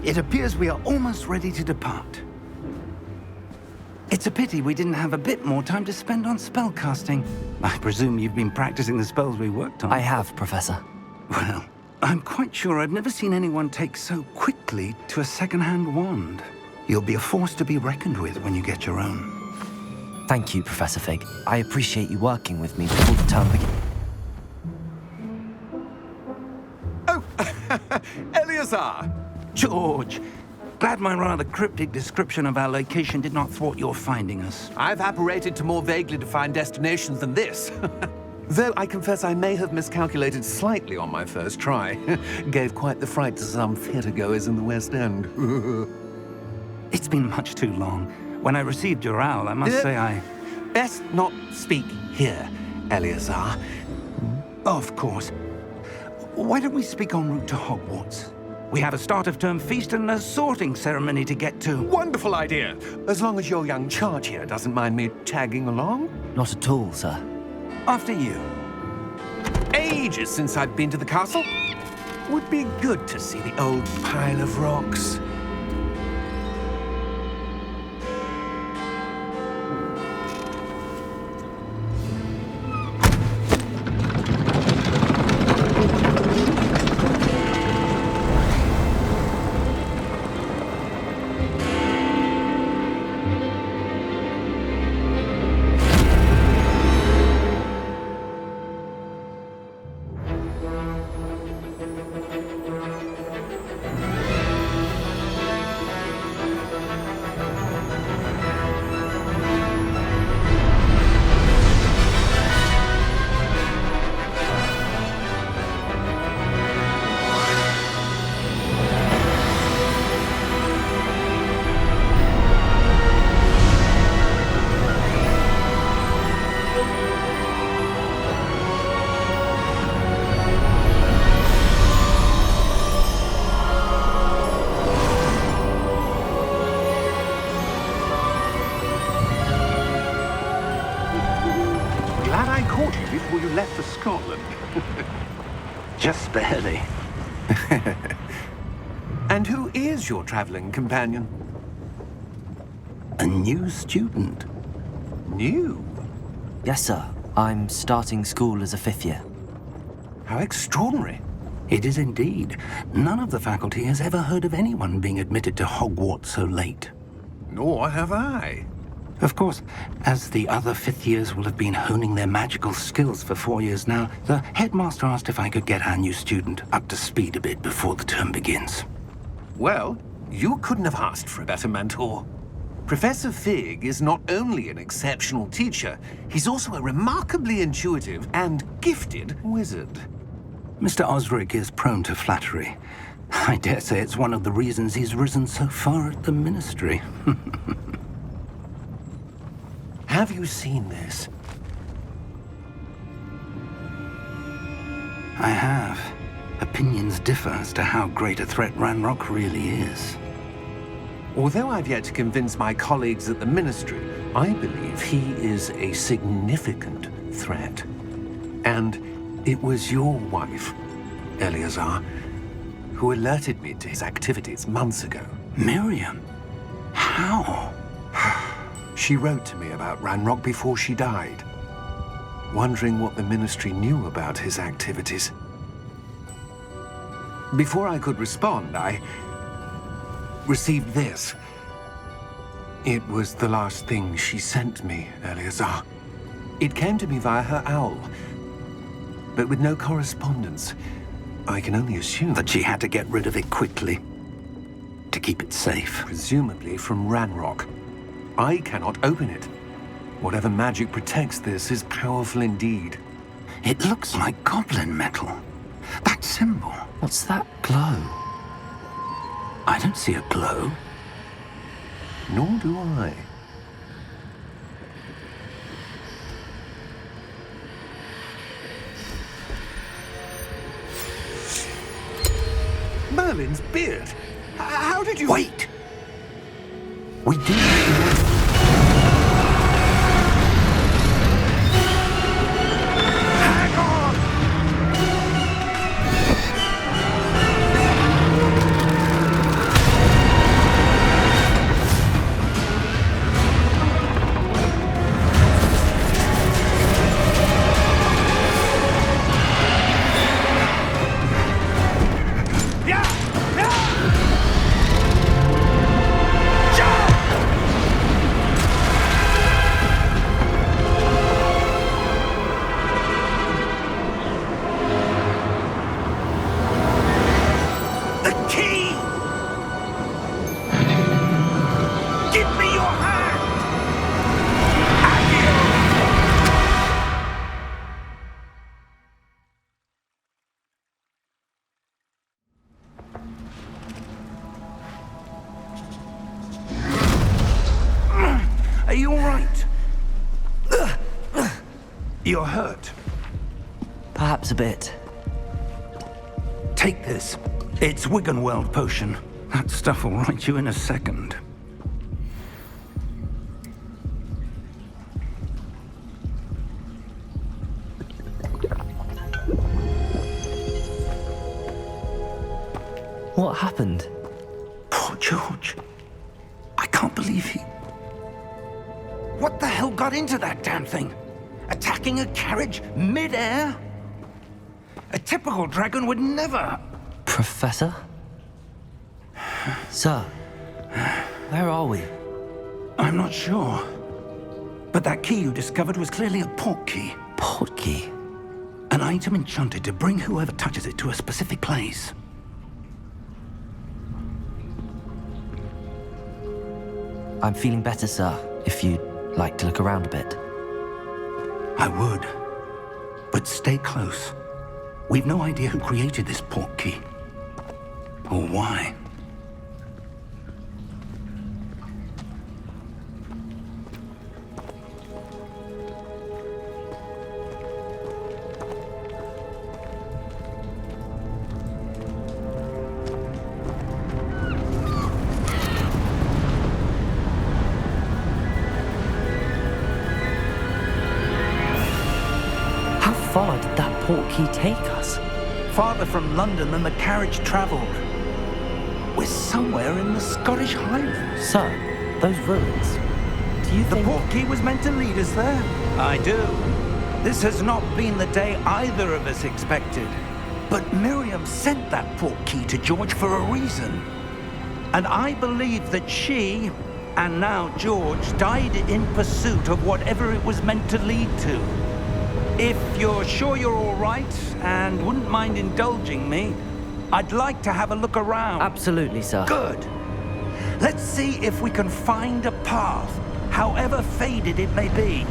It appears we are almost ready to depart. It's a pity we didn't have a bit more time to spend on spellcasting. I presume you've been practicing the spells we worked on. I have, Professor. Well, I'm quite sure I've never seen anyone take so quickly to a second-hand wand. You'll be a force to be reckoned with when you get your own. Thank you, Professor Fig. I appreciate you working with me before the term begins. Oh, Eleazar! George, glad my rather cryptic description of our location did not thwart your finding us. I've apparated to more vaguely defined destinations than this. Though I confess I may have miscalculated slightly on my first try. Gave quite the fright to some theatre-goers in the West End. It's been much too long. When I received your owl, I must say I... Best not speak here, Eleazar. Of course. Why don't we speak en route to Hogwarts? We have a start-of-term feast and a sorting ceremony to get to. Wonderful idea! As long as your young charge here doesn't mind me tagging along. Not at all, sir. After you. Ages since I've been to the castle. Would be good to see the old pile of rocks. Before you left for Scotland. Just barely. And who is your traveling companion? A new student. New? Yes, sir. I'm starting school as a 5th year. How extraordinary. It is indeed. None of the faculty has ever heard of anyone being admitted to Hogwarts so late. Nor have I. Of course, as the other 5th years will have been honing their magical skills for 4 years now, the headmaster asked if I could get our new student up to speed a bit before the term begins. Well, you couldn't have asked for a better mentor. Professor Fig is not only an exceptional teacher, he's also a remarkably intuitive and gifted wizard. Mr. Osric is prone to flattery. I dare say it's one of the reasons he's risen so far at the ministry. Have you seen this? I have. Opinions differ as to how great a threat Ranrock really is. Although I've yet to convince my colleagues at the Ministry, I believe he is a significant threat. And it was your wife, Eleazar, who alerted me to his activities months ago. Miriam? How? She wrote to me about Ranrock before she died, wondering what the Ministry knew about his activities. Before I could respond, I received this. It was the last thing she sent me, Eleazar. It came to me via her owl, but with no correspondence. I can only assume That she had to get rid of it quickly, to keep it safe. presumably from Ranrock. I cannot open it. Whatever magic protects this is powerful indeed. It looks like goblin metal. That symbol. What's that glow? I don't see a glow. Nor do I. Merlin's beard. How did you... Wait! We do. You're hurt. Perhaps a bit. Take this. It's Wiggenweld potion. That stuff will right you in a second. What happened? Poor George. I can't believe he... What the hell got into that damn thing? Attacking a carriage mid-air? A typical dragon would never... Professor? Sir, where are we? I'm not sure. But that key you discovered was clearly a port key. Port key? An item enchanted to bring whoever touches it to a specific place. I'm feeling better, sir, if you'd like to look around a bit. I would. But stay close. We've no idea who created this port key. Or why. How far did that port key take us? Farther from London than the carriage traveled. We're somewhere in the Scottish Highlands. Sir, those ruins. Do you The think... port key was meant to lead us there? I do. This has not been the day either of us expected. But Miriam sent that port key to George for a reason. And I believe that she, and now George, died in pursuit of whatever it was meant to lead to. If you're sure you're all right and wouldn't mind indulging me, I'd like to have a look around. Absolutely, sir. Good. Let's see if we can find a path, however faded it may be.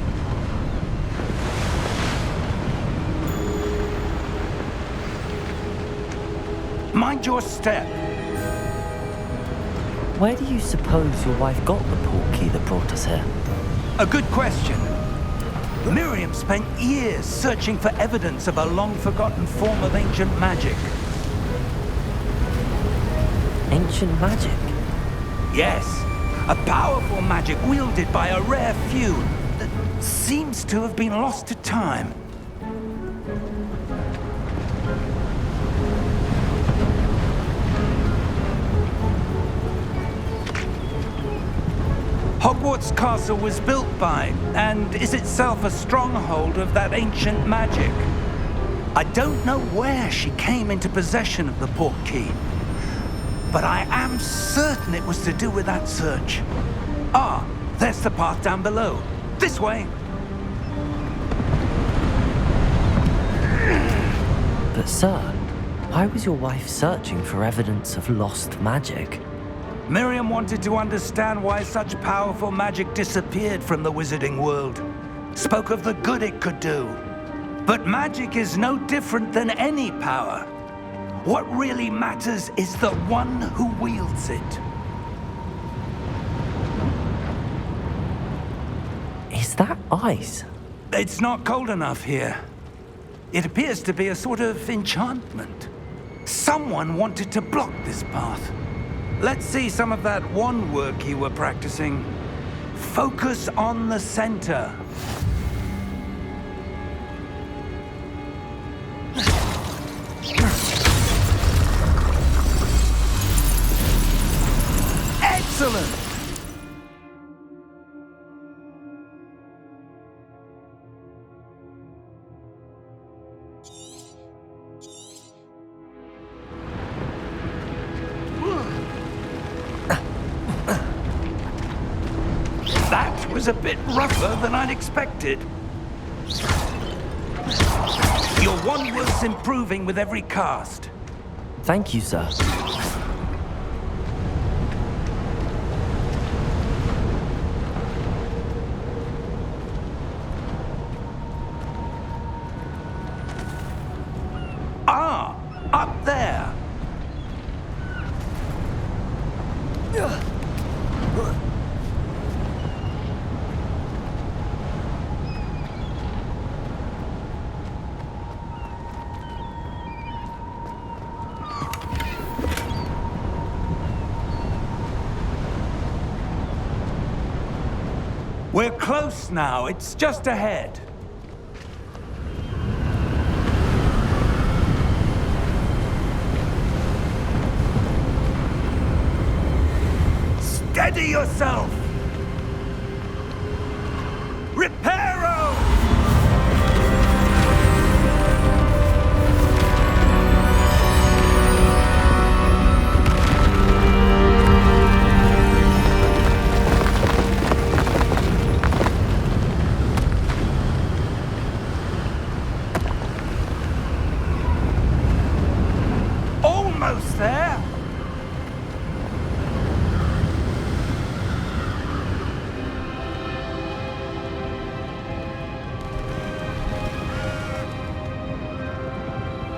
Mind your step. Where do you suppose your wife got the port key that brought us here? A good question. Miriam spent years searching for evidence of a long-forgotten form of ancient magic. Ancient magic? Yes, a powerful magic wielded by a rare few that seems to have been lost to time. Hogwarts Castle was built by, and is itself a stronghold of that ancient magic. I don't know where she came into possession of the port key, but I am certain it was to do with that search. Ah, there's the path down below. This way. But sir, why was your wife searching for evidence of lost magic? Miriam wanted to understand why such powerful magic disappeared from the wizarding world. Spoke of the good it could do. But magic is no different than any power. What really matters is the one who wields it. Is that ice? It's not cold enough here. It appears to be a sort of enchantment. Someone wanted to block this path. Let's see some of that wand work you were practicing. Focus on the center. Excellent! That was a bit rougher than I'd expected. Your wand work's improving with every cast. Thank you, sir. Ah, up there. We're close now. It's just ahead. Steady yourself! Reparo! Almost there!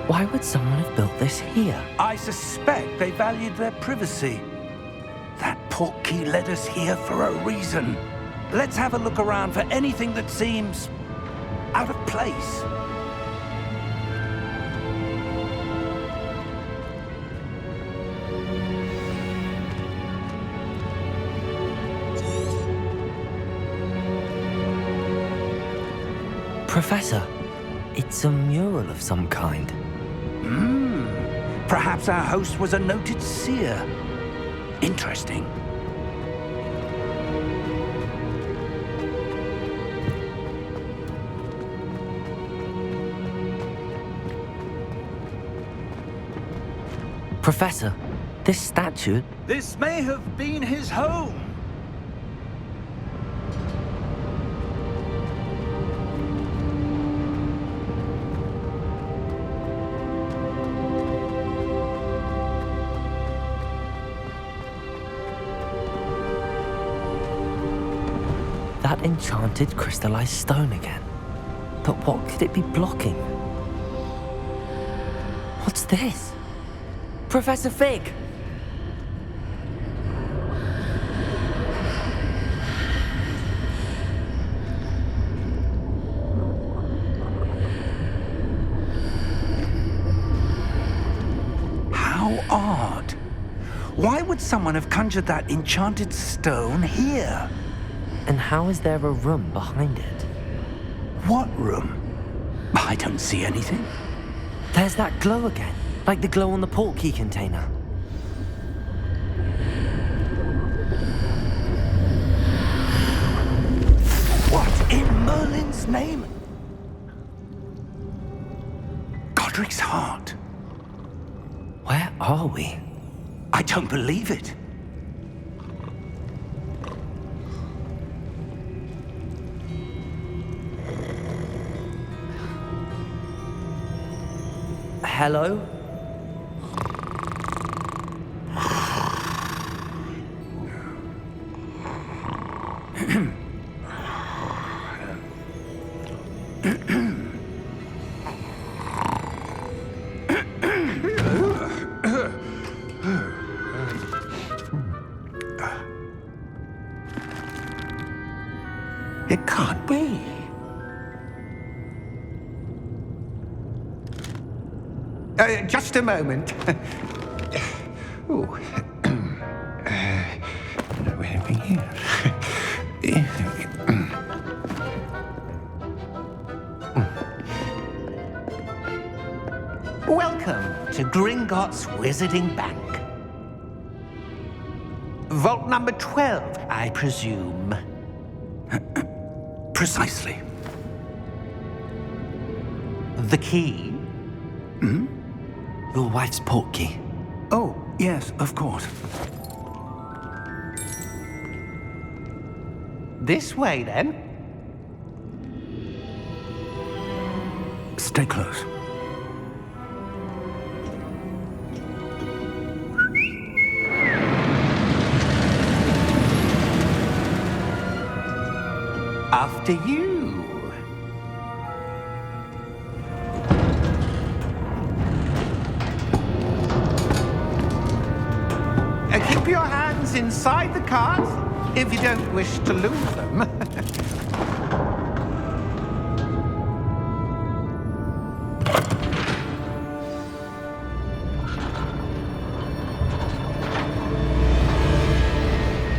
Why would someone have built this here? I suspect they valued their privacy. That portkey led us here for a reason. Let's have a look around for anything that seems out of place. Professor, it's a mural of some kind. Perhaps our host was a noted seer. Interesting. Professor, this statue... This may have been his home. That enchanted crystallized stone again. But what could it be blocking? What's this? Professor Fig! How odd. Why would someone have conjured that enchanted stone here? And how is there a room behind it? What room? I don't see anything. There's that glow again, like the glow on the portkey container. What in Merlin's name? Godric's heart. Where are we? I don't believe it. Hello? It can't be. Just a moment. Oh. Where are we here? Welcome to Gringotts Wizarding Bank. Vault number 12, I presume. Precisely. The key? Your wife's portkey. Oh, yes, of course. This way, then. Stay close. After you. Keep your hands inside the cart if you don't wish to lose them.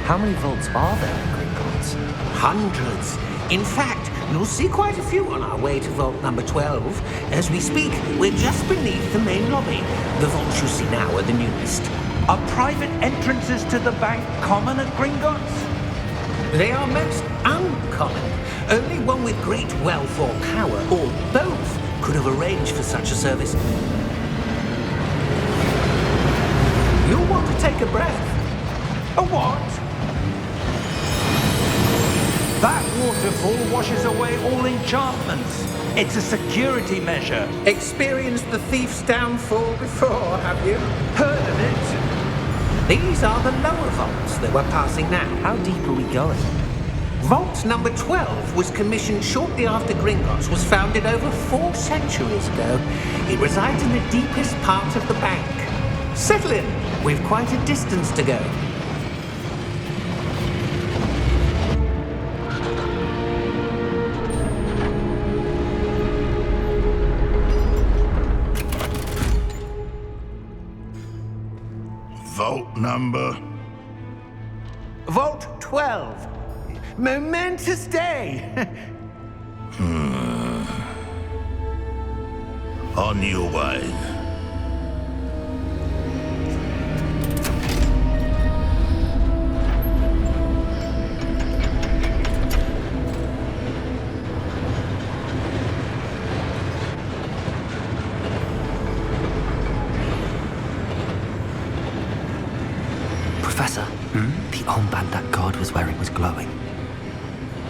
How many vaults are there in Gringotts? Hundreds. In fact, you'll see quite a few on our way to vault number 12. As we speak, we're just beneath the main lobby. The vaults you see now are the newest. Are private entrances to the bank common at Gringotts? They are most uncommon. Only one with great wealth or power, or both, could have arranged for such a service. You'll want to take a breath. A what? That waterfall washes away all enchantments. It's a security measure. Experienced the thief's downfall before, have you? Heard of it? These are the lower vaults that we're passing now. How deep are we going? Vault number 12 was commissioned shortly after Gringotts was founded over 4 centuries ago. It resides in the deepest part of the bank. Settle in. We've quite a distance to go. Vault number? Vault 12. Momentous day. On your way. Professor, the armband that guard was wearing was glowing.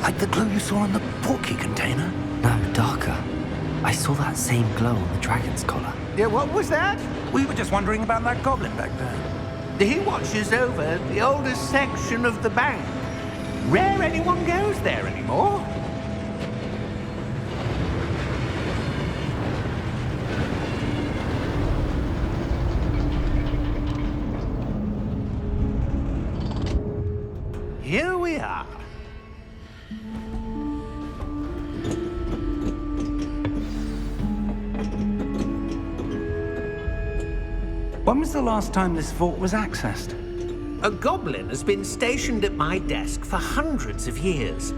Like the glow you saw on the portkey container? No, darker. I saw that same glow on the dragon's collar. Yeah, what was that? We were just wondering about that goblin back there. He watches over the oldest section of the bank. Rare anyone goes there anymore. Here we are. When was the last time this vault was accessed? A goblin has been stationed at my desk for hundreds of years.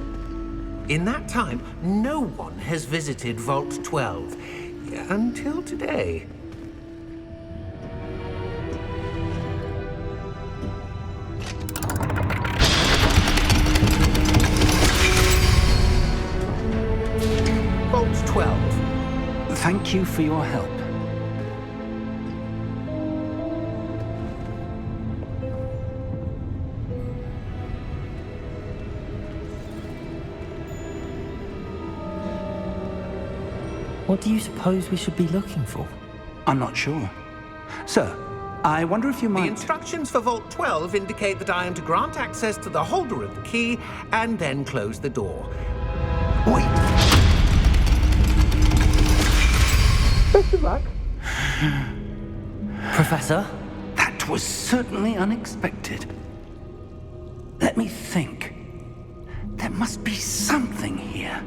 In that time, no one has visited Vault 12 until today. Vault 12. Thank you for your help. What do you suppose we should be looking for? I'm not sure. Sir, I wonder if you The might... instructions for Vault 12 indicate that I am to grant access to the holder of the key and then close the door. Wait! Best of luck. Professor? That was certainly unexpected. Let me think. There must be something here.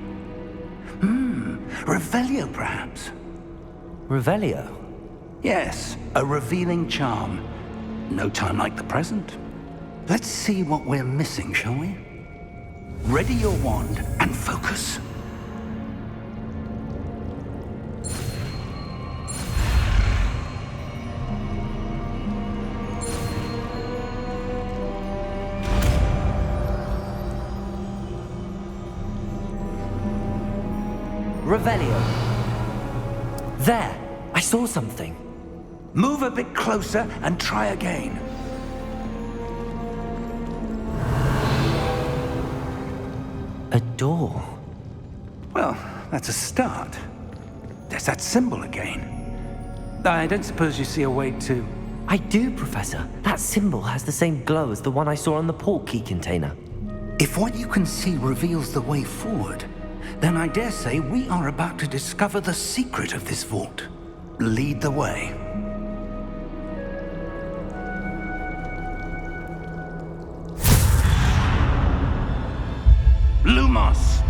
Revelio, perhaps? Revelio? Yes, a revealing charm. No time like the present. Let's see what we're missing, shall we? Ready your wand and focus. Revelio. There! I saw something. Move a bit closer and try again. A door. Well, that's a start. There's that symbol again. I don't suppose you see a way to... I do, Professor. That symbol has the same glow as the one I saw on the portkey container. If what you can see reveals the way forward, then I dare say we are about to discover the secret of this vault. Lead the way. Lumos!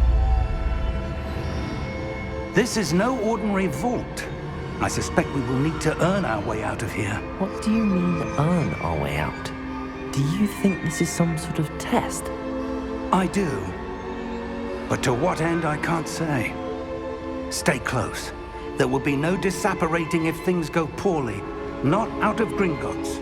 This is no ordinary vault. I suspect we will need to earn our way out of here. What do you mean, earn our way out? Do you think this is some sort of test? I do. But to what end, I can't say. Stay close. There will be no disapparating if things go poorly. Not out of Gringotts.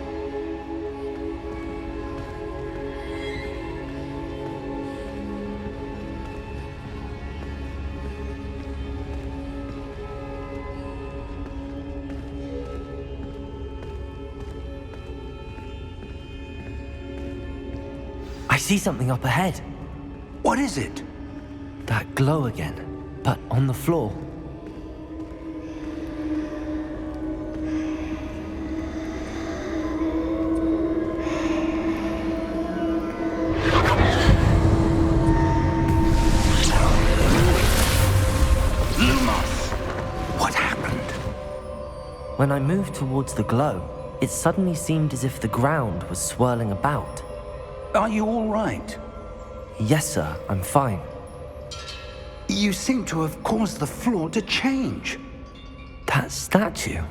I see something up ahead. What is it? That glow again, but on the floor. What happened? When I moved towards the glow, it suddenly seemed as if the ground was swirling about. Are you all right? Yes, sir, I'm fine. You seem to have caused the floor to change. That statue?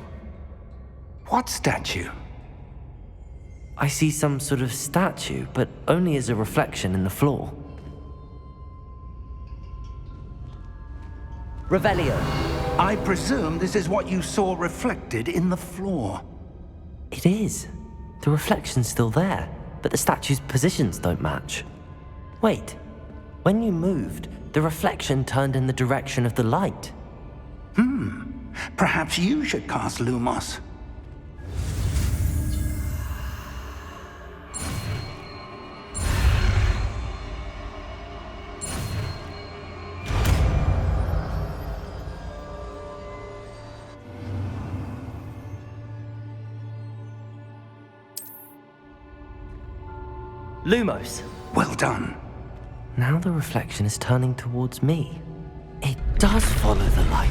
What statue? I see some sort of statue, but only as a reflection in the floor. Revelio. I presume this is what you saw reflected in the floor. It is. The reflection's still there, but the statue's positions don't match. Wait, when you moved, the reflection turned in the direction of the light. Perhaps you should cast Lumos. Lumos. Well done. Now the reflection is turning towards me. It does follow the light.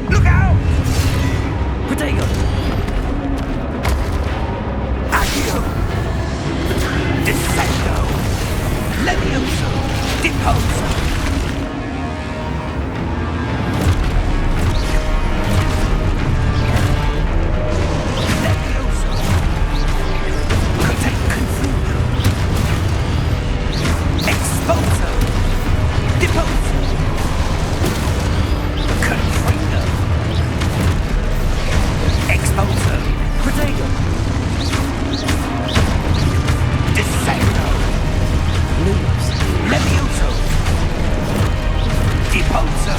Look out! Protego! Accio! Descendo! Levioso! Deposo! Levioso! Confundo! Exposo! Deposo! Confrindo! Exposo! Protego! Descendo! Lumos. Levioso! Deposo!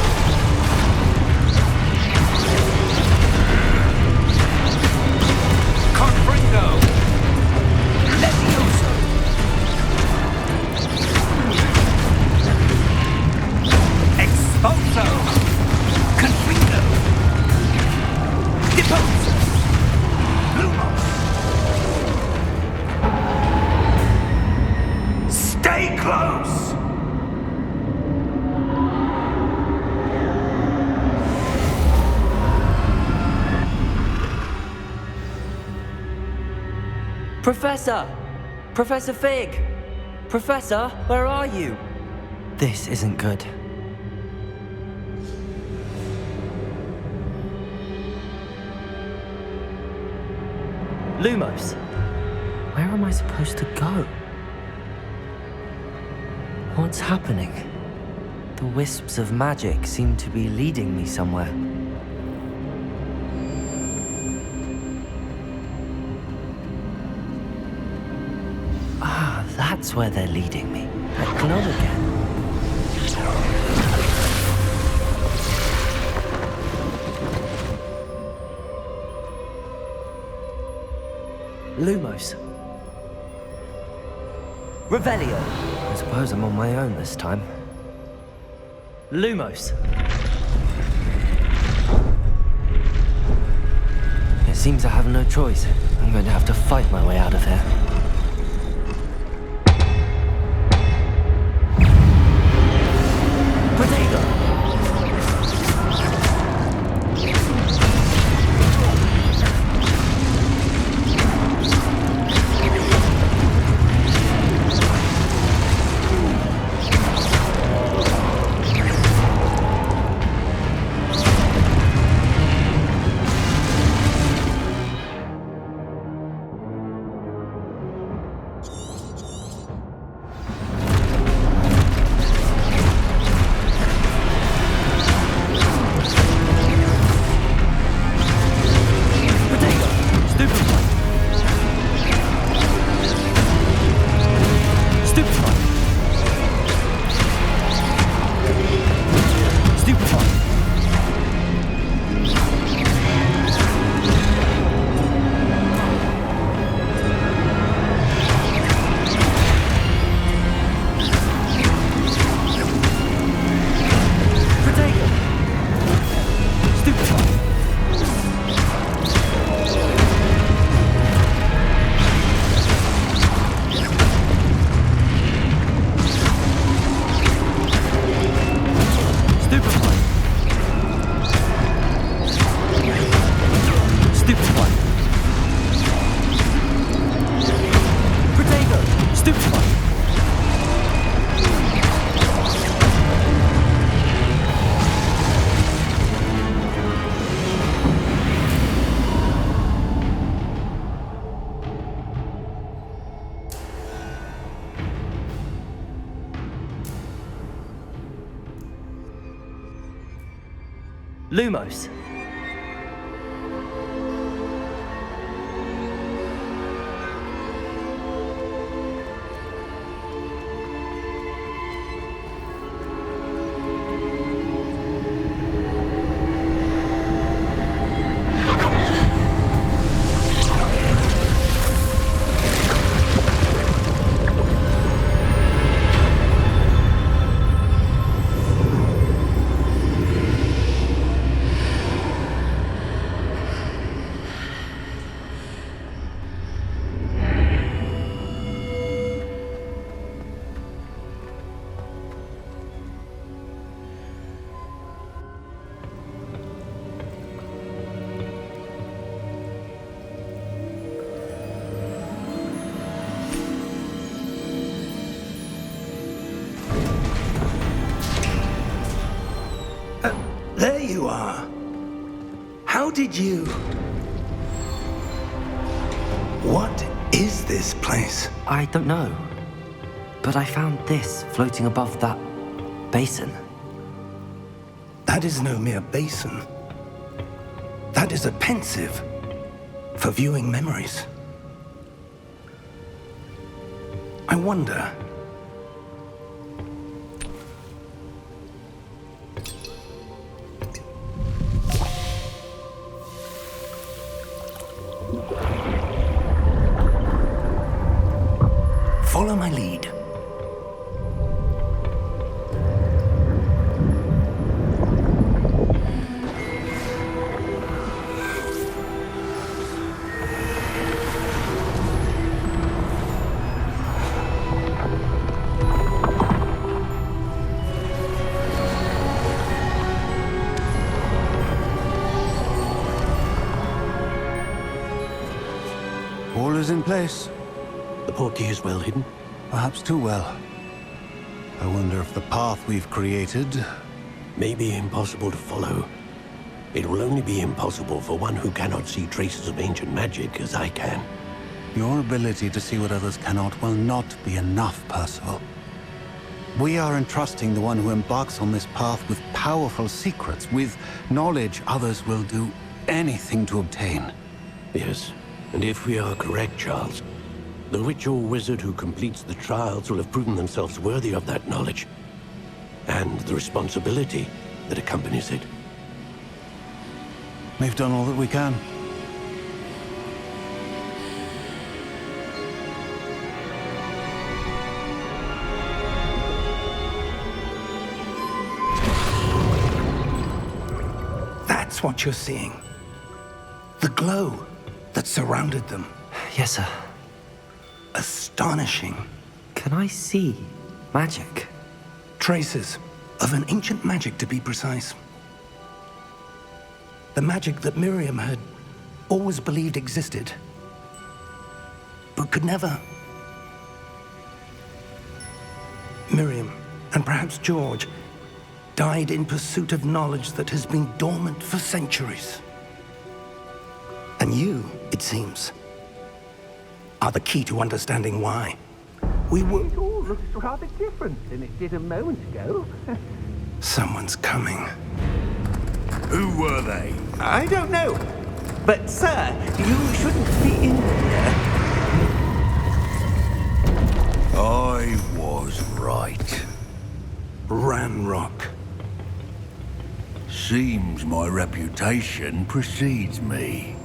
Confrindo! Levioso! Exposo! Confrindo! Deposo! Lumos! Stay close! Professor! Professor Fig! Professor, where are you? This isn't good. Lumos, where am I supposed to go? What's happening? The wisps of magic seem to be leading me somewhere. Ah, that's where they're leading me. That glow again. Lumos. Revelio. I suppose I'm on my own this time. Lumos. It seems I have no choice. I'm going to have to fight my way out of here. Protego! looks like. Lumos. There you are. How did you... What is this place? I don't know. But I found this floating above that basin. That is no mere basin. That is a pensive for viewing memories. I wonder... Follow my lead. All is in place. The portkey is well hidden. Perhaps too well. I wonder if the path we've created... May be impossible to follow. It will only be impossible for one who cannot see traces of ancient magic as I can. Your ability to see what others cannot will not be enough, Percival. We are entrusting the one who embarks on this path with powerful secrets, with knowledge others will do anything to obtain. Yes, and if we are correct, Charles, the witch or wizard who completes the trials will have proven themselves worthy of that knowledge, and the responsibility that accompanies it. We've done all that we can. That's what you're seeing. The glow that surrounded them. Yes, sir. Astonishing. Can I see magic? Traces of an ancient magic, to be precise. The magic that Miriam had always believed existed, but could never. Miriam, and perhaps George, died in pursuit of knowledge that has been dormant for centuries. And you, it seems, are the key to understanding why. We were... It all looks rather different than it did a moment ago. Someone's coming. Who were they? I don't know. But, sir, you shouldn't be in here. I was right. Ranrock. Seems my reputation precedes me.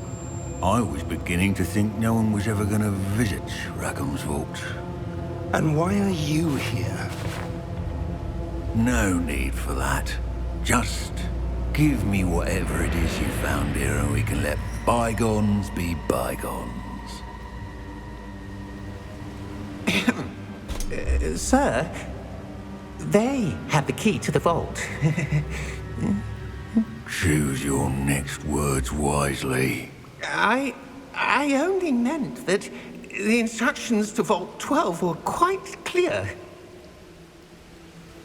I was beginning to think no one was ever going to visit Rackham's vault. And why are you here? No need for that. Just give me whatever it is you found here and we can let bygones be bygones. Sir, they have the key to the vault. Choose your next words wisely. I only meant that The instructions to Vault 12 were quite clear.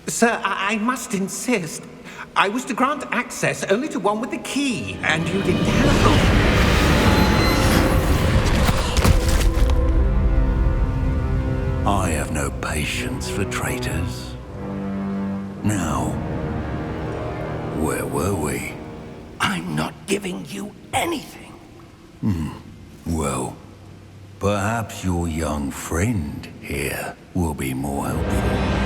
Sir, I must insist. I was to grant access only to one with the key, and you didn't have... I have no patience for traitors. Now, where were we? I'm not giving you anything. Well, perhaps your young friend here will be more helpful.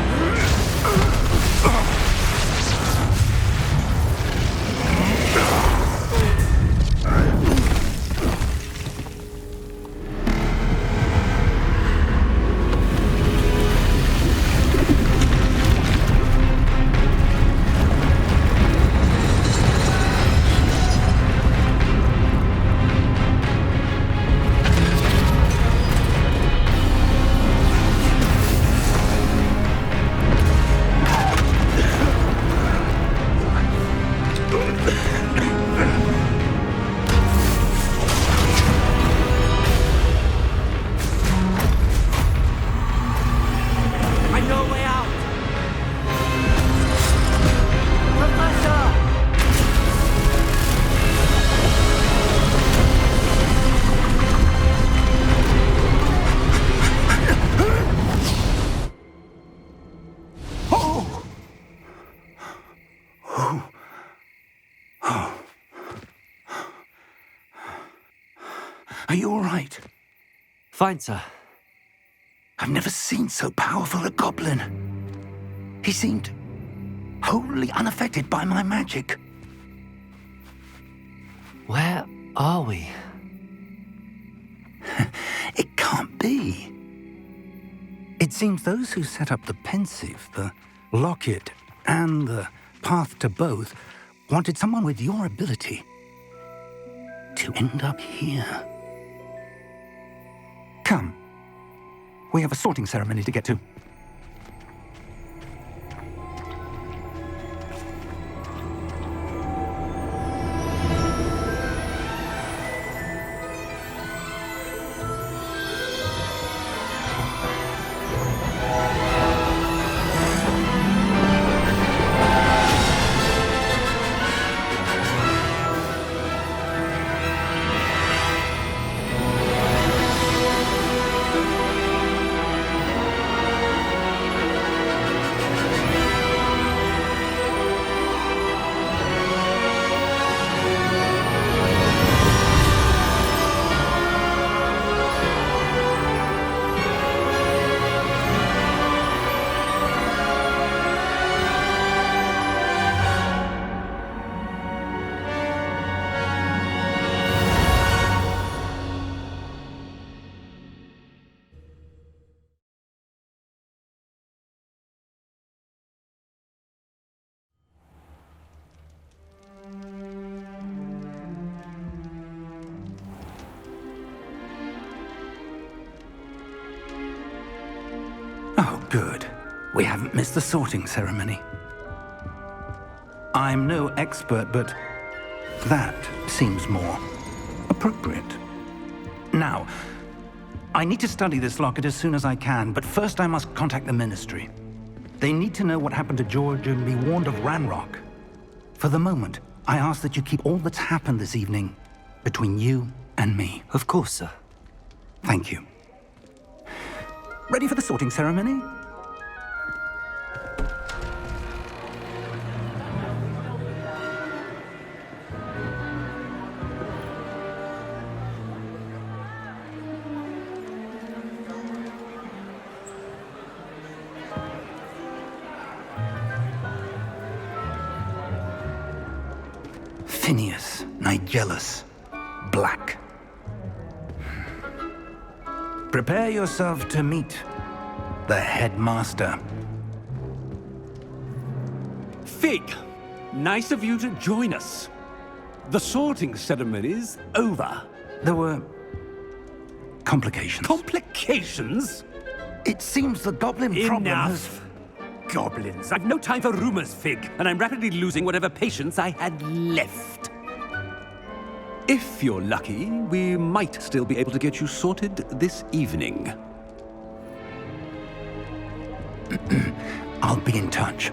Are you all right? Fine, sir. I've never seen so powerful a goblin. He seemed wholly unaffected by my magic. Where are we? It can't be. It seems those who set up the pensive, the locket, and the path to both wanted someone with your ability to end up here. Come. We have a sorting ceremony to get to. Oh, good. We haven't missed the sorting ceremony. I'm no expert, but that seems more appropriate. Now, I need to study this locket as soon as I can, but first I must contact the Ministry. They need to know what happened to George and be warned of Ranrock. For the moment, I ask that you keep all that's happened this evening between you and me. Of course, sir. Thank you. Ready for the sorting ceremony? Phineas, Nigellus, Black. Prepare yourself to meet the headmaster. Fig, nice of you to join us. The sorting ceremony's over. There were complications. Complications? It seems the goblin problem has... Enough. Goblins. I've no time for rumors, Fig, and I'm rapidly losing whatever patience I had left. If you're lucky, we might still be able to get you sorted this evening. I'll be in touch.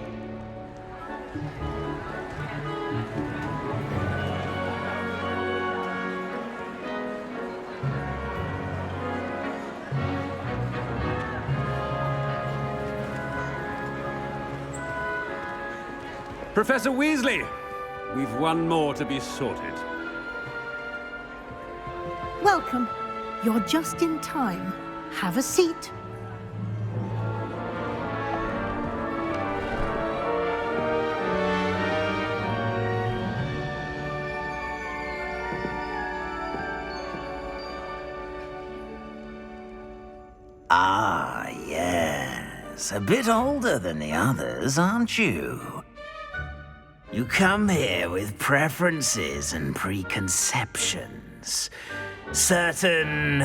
Professor Weasley, we've one more to be sorted. Welcome. You're just in time. Have a seat. Ah, yes. A bit older than the others, aren't you? You come here with preferences and preconceptions. Certain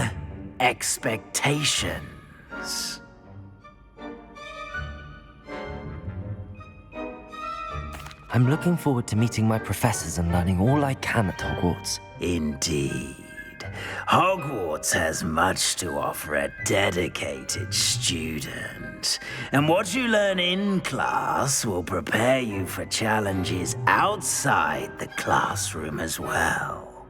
expectations. I'm looking forward to meeting my professors and learning all I can at Hogwarts. Indeed. Hogwarts has much to offer a dedicated student. And what you learn in class will prepare you for challenges outside the classroom as well.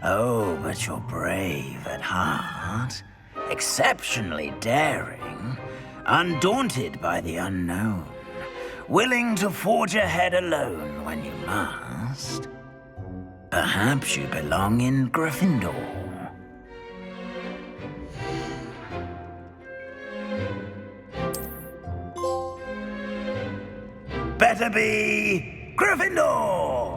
Oh, but you're brave at heart, exceptionally daring, undaunted by the unknown, willing to forge ahead alone when you must. Perhaps you belong in Gryffindor. Better be Gryffindor!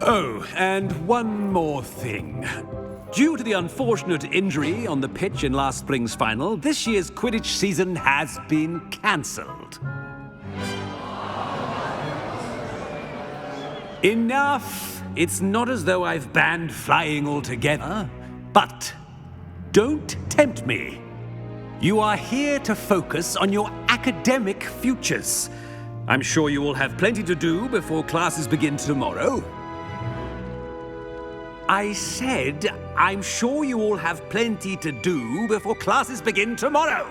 Oh, and one more thing. Due to the unfortunate injury on the pitch in last spring's final, this year's Quidditch season has been cancelled. Enough! It's not as though I've banned flying altogether, but don't tempt me. You are here to focus on your academic futures. I'm sure you will have plenty to do before classes begin tomorrow. I said, I'm sure you all have plenty to do before classes begin tomorrow.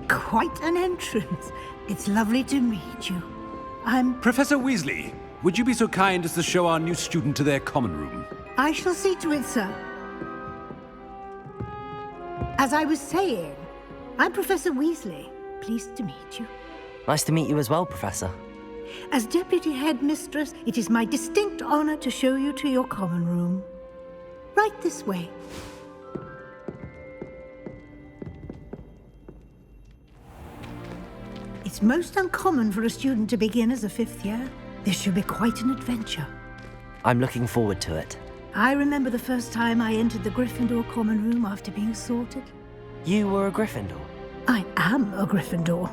Quite an entrance. It's lovely to meet you. Professor Weasley, would you be so kind as to show our new student to their common room? I shall see to it, sir. As I was saying, I'm Professor Weasley. Pleased to meet you. Nice to meet you as well, Professor. As Deputy Headmistress, it is my distinct honor to show you to your common room. Right this way. It's most uncommon for a student to begin as a fifth year. This should be quite an adventure. I'm looking forward to it. I remember the first time I entered the Gryffindor common room after being sorted. You were a Gryffindor? I am a Gryffindor.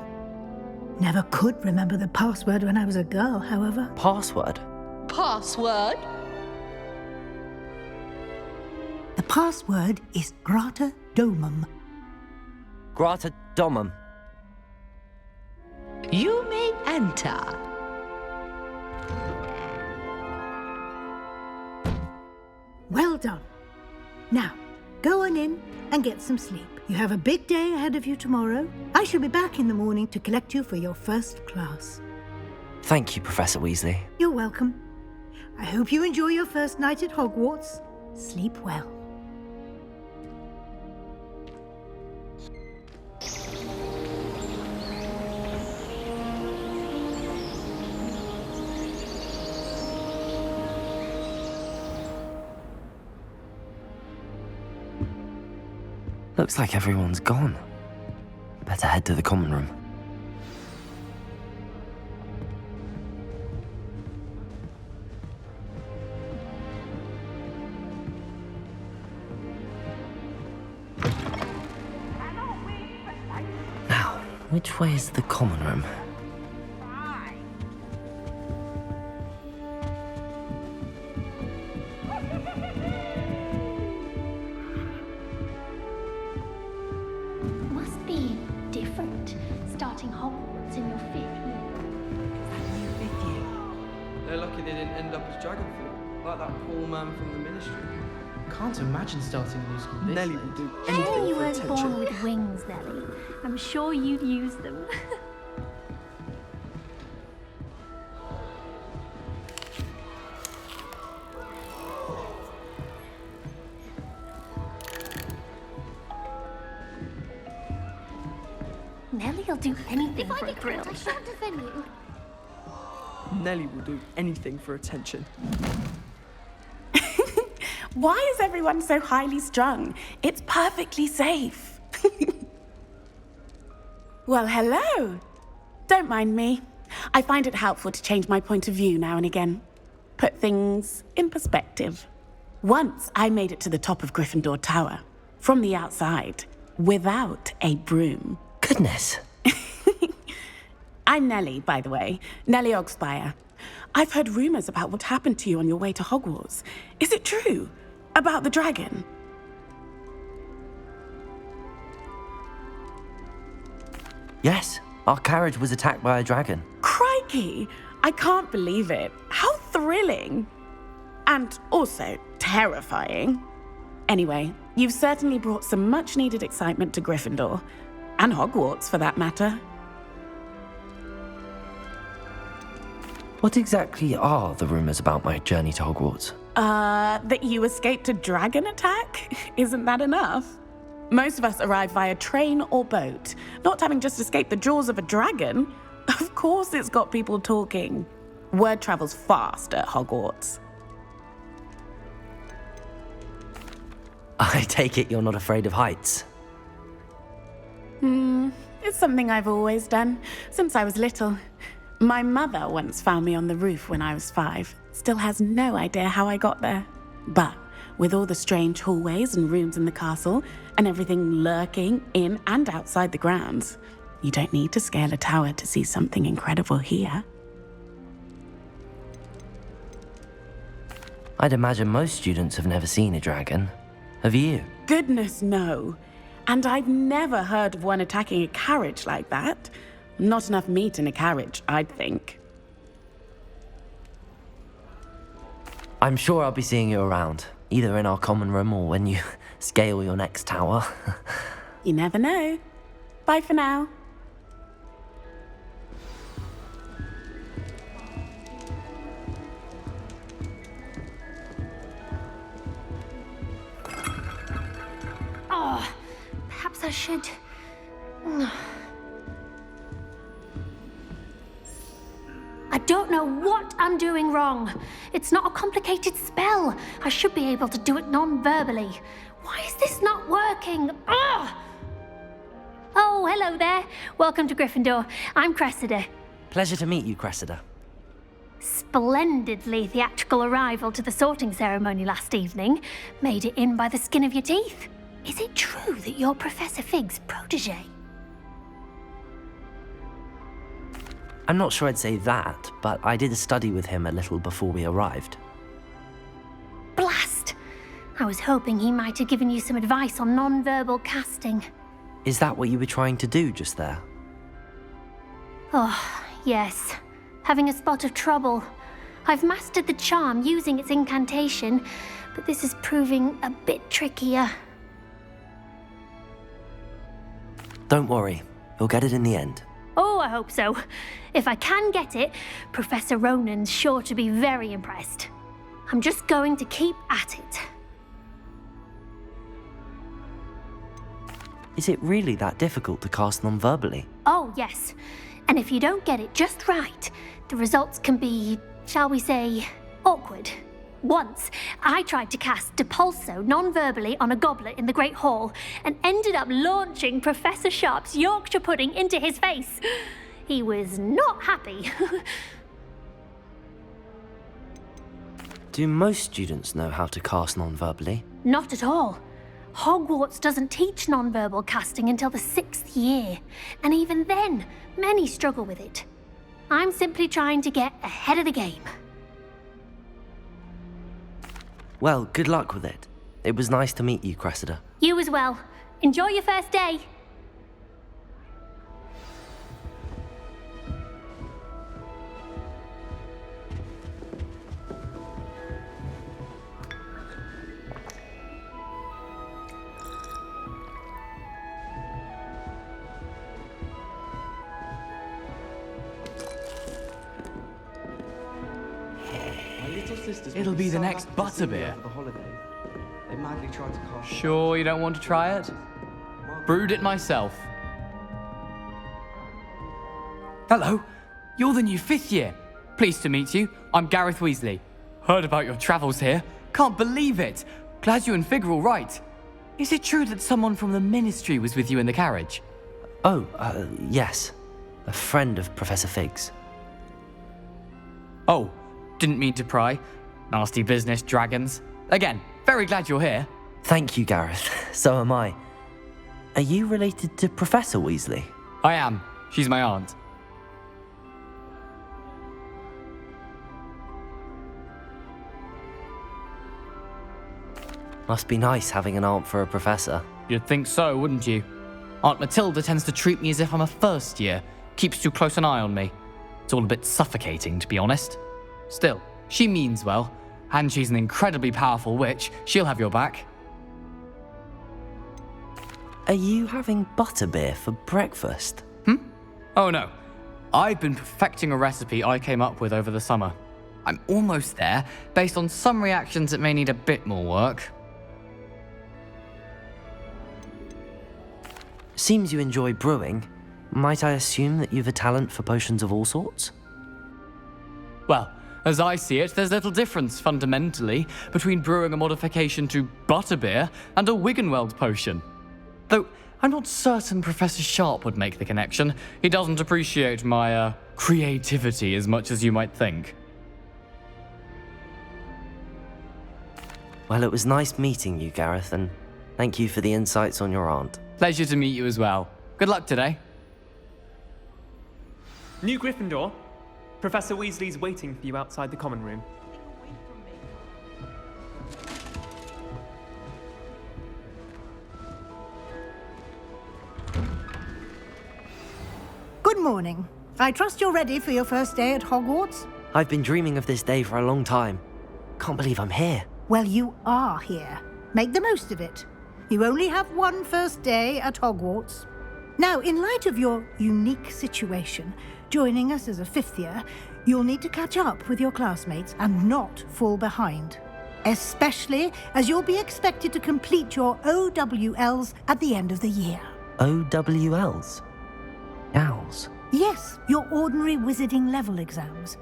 Never could remember the password when I was a girl, however. Password? Password? The password is Grata Domum. Grata Domum. You may enter. Well done. Now, go on in and get some sleep. You have a big day ahead of you tomorrow. I shall be back in the morning to collect you for your first class. Thank you, Professor Weasley. You're welcome. I hope you enjoy your first night at Hogwarts. Sleep well. Looks like everyone's gone. Better head to the common room. Which way is the common room? Must be different, starting Hogwarts in your 5th year. They're lucky they didn't end up as Dragonfall, like that poor man from the Ministry. Can't imagine starting a new school this Nelly will do anything Surely you for weren't attention. born with wings, Nelly. I'm sure you'd use them. Nelly'll do anything for a thrill. I shan't offend you. Nelly will do anything for attention. Why is everyone so highly strung? It's perfectly safe. Well, hello. Don't mind me. I find it helpful to change my point of view now and again. Put things in perspective. Once I made it to the top of Gryffindor Tower, from the outside, without a broom. Goodness. I'm Nellie, by the way. Nellie Ogspire. I've heard rumors about what happened to you on your way to Hogwarts. Is it true? About the dragon? Yes, our carriage was attacked by a dragon. Crikey! I can't believe it. How thrilling! And also terrifying. Anyway, you've certainly brought some much-needed excitement to Gryffindor. And Hogwarts, for that matter. What exactly are the rumors about my journey to Hogwarts? That you escaped a dragon attack? Isn't that enough? Most of us arrive via train or boat, not having just escaped the jaws of a dragon. Of course it's got people talking. Word travels fast at Hogwarts. I take it you're not afraid of heights. It's something I've always done, since I was little. My mother once found me on the roof when I was 5. Still has no idea how I got there. But with all the strange hallways and rooms in the castle, and everything lurking in and outside the grounds, you don't need to scale a tower to see something incredible here. I'd imagine most students have never seen a dragon. Have you? Goodness, no. And I've never heard of one attacking a carriage like that. Not enough meat in a carriage, I'd think. I'm sure I'll be seeing you around, either in our common room or when you scale your next tower. You never know. Bye for now. Oh, perhaps I should... I don't know what I'm doing wrong. It's not a complicated spell. I should be able to do it non-verbally. Why is this not working? Ugh! Oh, hello there. Welcome to Gryffindor. I'm Cressida. Pleasure to meet you, Cressida. Splendidly theatrical arrival to the sorting ceremony last evening. Made it in by the skin of your teeth. Is it true that you're Professor Fig's protege? I'm not sure I'd say that, but I did study with him a little before we arrived. Blast! I was hoping he might have given you some advice on non-verbal casting. Is that what you were trying to do just there? Oh, yes. Having a spot of trouble. I've mastered the charm using its incantation, but this is proving a bit trickier. Don't worry, you'll get it in the end. Oh, I hope so. If I can get it, Professor Ronan's sure to be very impressed. I'm just going to keep at it. Is it really that difficult to cast non-verbally? Oh, yes. And if you don't get it just right, the results can be, shall we say, awkward. Once, I tried to cast Depulso non-verbally on a goblet in the Great Hall and ended up launching Professor Sharp's Yorkshire pudding into his face. He was not happy. Do most students know how to cast non-verbally? Not at all. Hogwarts doesn't teach nonverbal casting until the 6th year, and even then, many struggle with it. I'm simply trying to get ahead of the game. Well, good luck with it. It was nice to meet you, Cressida. You as well. Enjoy your first day. It'll be the next butterbeer. They madly tried to cast. Sure you don't want to try it? Brewed it myself. Hello, you're the new 5th year. Pleased to meet you. I'm Gareth Weasley. Heard about your travels here. Can't believe it. Glad you and Fig are all right. Is it true that someone from the Ministry was with you in the carriage? Oh, yes. A friend of Professor Fig's. Oh, didn't mean to pry. Nasty business, dragons. Again, very glad you're here. Thank you, Gareth. So am I. Are you related to Professor Weasley? I am. She's my aunt. Must be nice having an aunt for a professor. You'd think so, wouldn't you? Aunt Matilda tends to treat me as if I'm a first year. Keeps too close an eye on me. It's all a bit suffocating, to be honest. Still, she means well. And she's an incredibly powerful witch. She'll have your back. Are you having butterbeer for breakfast? Oh no. I've been perfecting a recipe I came up with over the summer. I'm almost there, based on some reactions that may need a bit more work. Seems you enjoy brewing. Might I assume that you've a talent for potions of all sorts? Well, as I see it, there's little difference, fundamentally, between brewing a modification to butterbeer and a Wiggenweld potion. Though, I'm not certain Professor Sharp would make the connection. He doesn't appreciate my, creativity as much as you might think. Well, it was nice meeting you, Gareth, and thank you for the insights on your aunt. Pleasure to meet you as well. Good luck today. New Gryffindor. Professor Weasley's waiting for you outside the common room. Good morning. I trust you're ready for your first day at Hogwarts? I've been dreaming of this day for a long time. Can't believe I'm here. Well, you are here. Make the most of it. You only have one first day at Hogwarts. Now, in light of your unique situation, joining us as a 5th year, you'll need to catch up with your classmates and not fall behind. Especially as you'll be expected to complete your OWLs at the end of the year. OWLs? Owls? Yes, your ordinary wizarding level exams.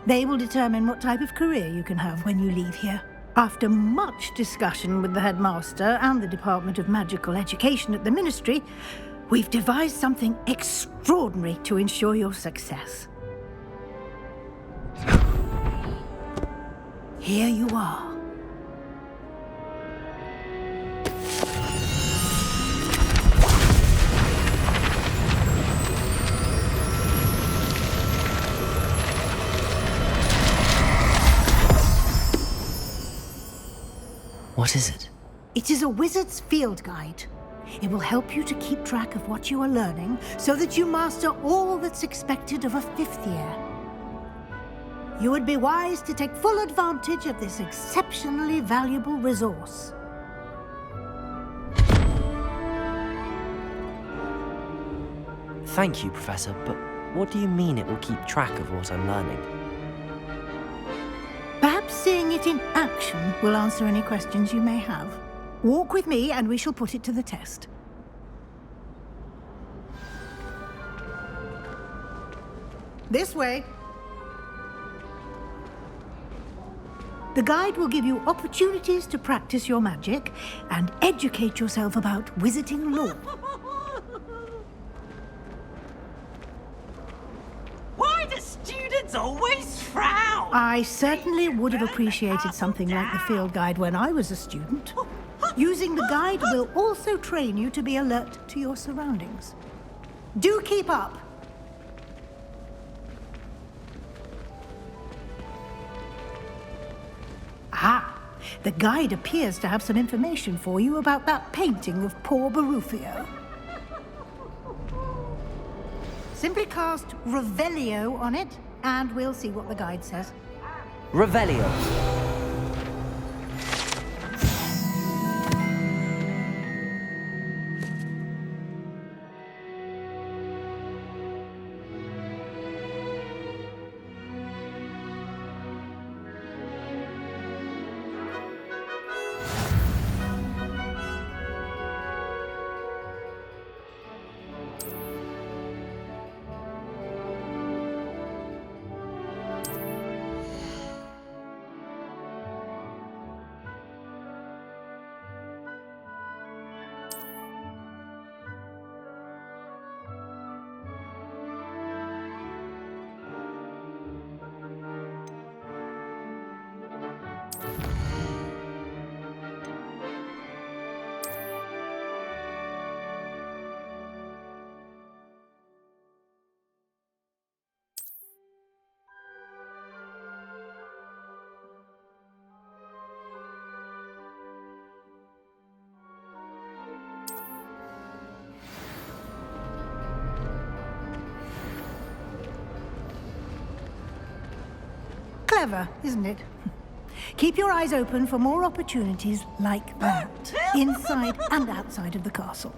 They will determine what type of career you can have when you leave here. After much discussion with the headmaster and the Department of Magical Education at the Ministry, we've devised something extraordinary to ensure your success. Here you are. What is it? It is a wizard's field guide. It will help you to keep track of what you are learning so that you master all that's expected of a 5th year. You would be wise to take full advantage of this exceptionally valuable resource. Thank you, Professor, but what do you mean it will keep track of what I'm learning? Perhaps seeing it in action will answer any questions you may have. Walk with me and we shall put it to the test. This way. The guide will give you opportunities to practice your magic and educate yourself about wizarding lore. Why do students always frown? I certainly would have appreciated something like the field guide when I was a student. Using the guide will also train you to be alert to your surroundings. Do keep up. Ah, the guide appears to have some information for you about that painting of poor Barufio. Simply cast Revelio on it, and we'll see what the guide says. Revelio. Clever, isn't it? Keep your eyes open for more opportunities like that, inside and outside of the castle.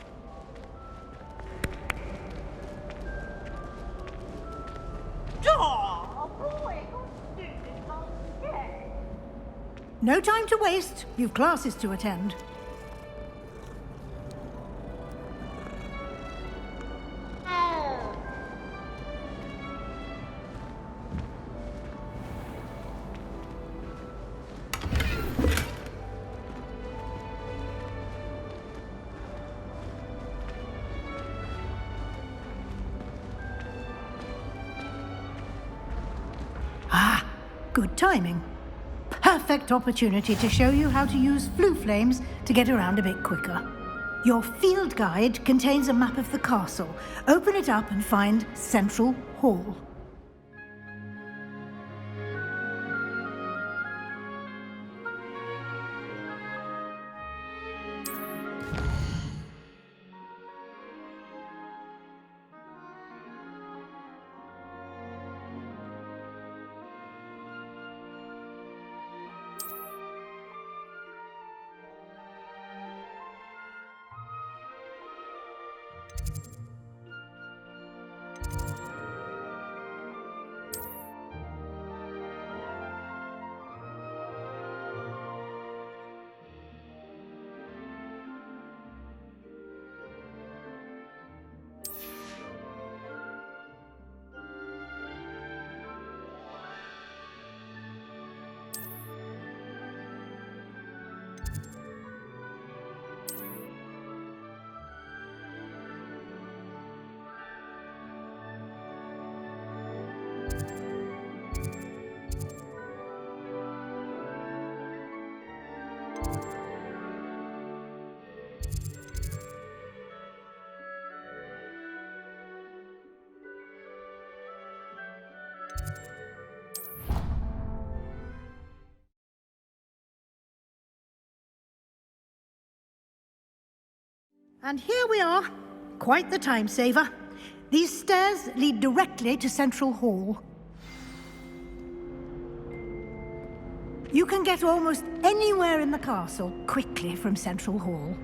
No time to waste. You've classes to attend. Ah, good timing. Perfect opportunity to show you how to use flue flames to get around a bit quicker. Your field guide contains a map of the castle. Open it up and find Central Hall. And here we are. Quite the time saver. These stairs lead directly to Central Hall. You can get almost anywhere in the castle quickly from Central Hall.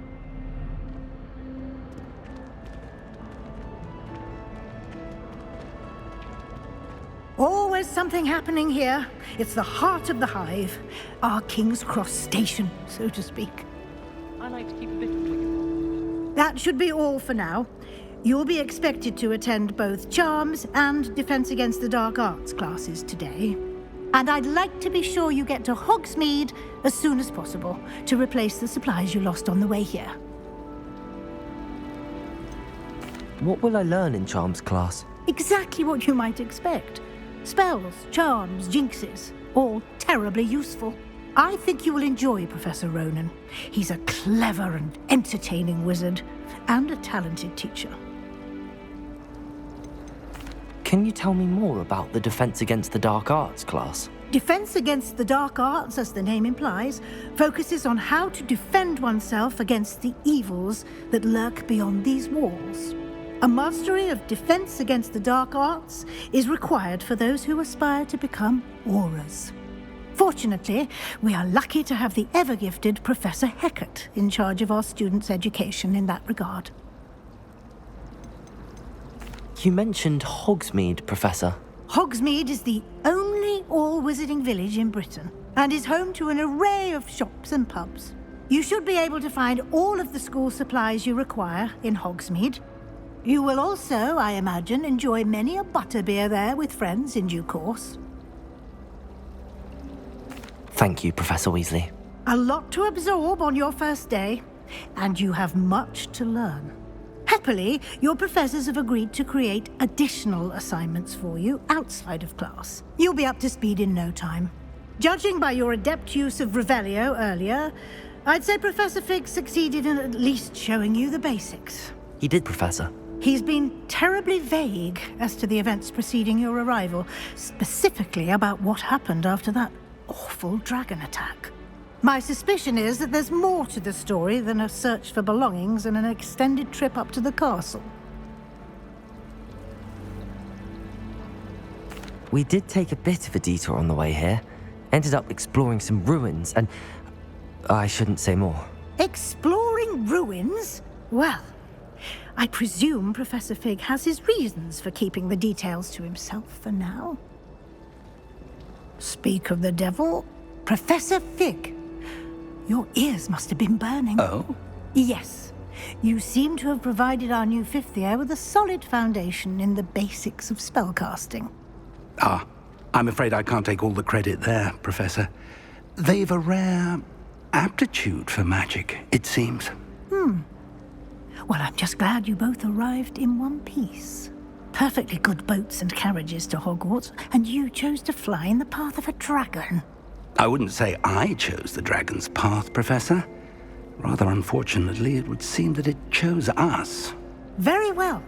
Always something happening here. It's the heart of the hive. Our King's Cross station, so to speak. I like to keep a bit of wiggle. That should be all for now. You'll be expected to attend both Charms and Defense Against the Dark Arts classes today. And I'd like to be sure you get to Hogsmeade as soon as possible to replace the supplies you lost on the way here. What will I learn in Charms class? Exactly what you might expect. Spells, charms, jinxes, all terribly useful. I think you will enjoy Professor Ronan. He's a clever and entertaining wizard, and a talented teacher. Can you tell me more about the Defense Against the Dark Arts class? Defense Against the Dark Arts, as the name implies, focuses on how to defend oneself against the evils that lurk beyond these walls. A mastery of Defense Against the Dark Arts is required for those who aspire to become Aurors. Fortunately, we are lucky to have the ever-gifted Professor Hecat in charge of our students' education in that regard. You mentioned Hogsmeade, Professor. Hogsmeade is the only all-wizarding village in Britain, and is home to an array of shops and pubs. You should be able to find all of the school supplies you require in Hogsmeade. You will also, I imagine, enjoy many a butterbeer there with friends in due course. Thank you, Professor Weasley. A lot to absorb on your first day, and you have much to learn. Happily, your professors have agreed to create additional assignments for you outside of class. You'll be up to speed in no time. Judging by your adept use of Revelio earlier, I'd say Professor Fig succeeded in at least showing you the basics. He did, Professor. He's been terribly vague as to the events preceding your arrival, specifically about what happened after that awful dragon attack. My suspicion is that there's more to the story than a search for belongings and an extended trip up to the castle. We did take a bit of a detour on the way here. Ended up exploring some ruins and... I shouldn't say more. Exploring ruins? Well, I presume Professor Fig has his reasons for keeping the details to himself for now. Speak of the devil, Professor Fig. Your ears must have been burning. Oh? Yes. You seem to have provided our new fifth year with a solid foundation in the basics of spellcasting. Ah, I'm afraid I can't take all the credit there, Professor. They've a rare aptitude for magic, it seems. Well, I'm just glad you both arrived in one piece. Perfectly good boats and carriages to Hogwarts, and you chose to fly in the path of a dragon. I wouldn't say I chose the dragon's path, Professor. Rather unfortunately, it would seem that it chose us. Very well.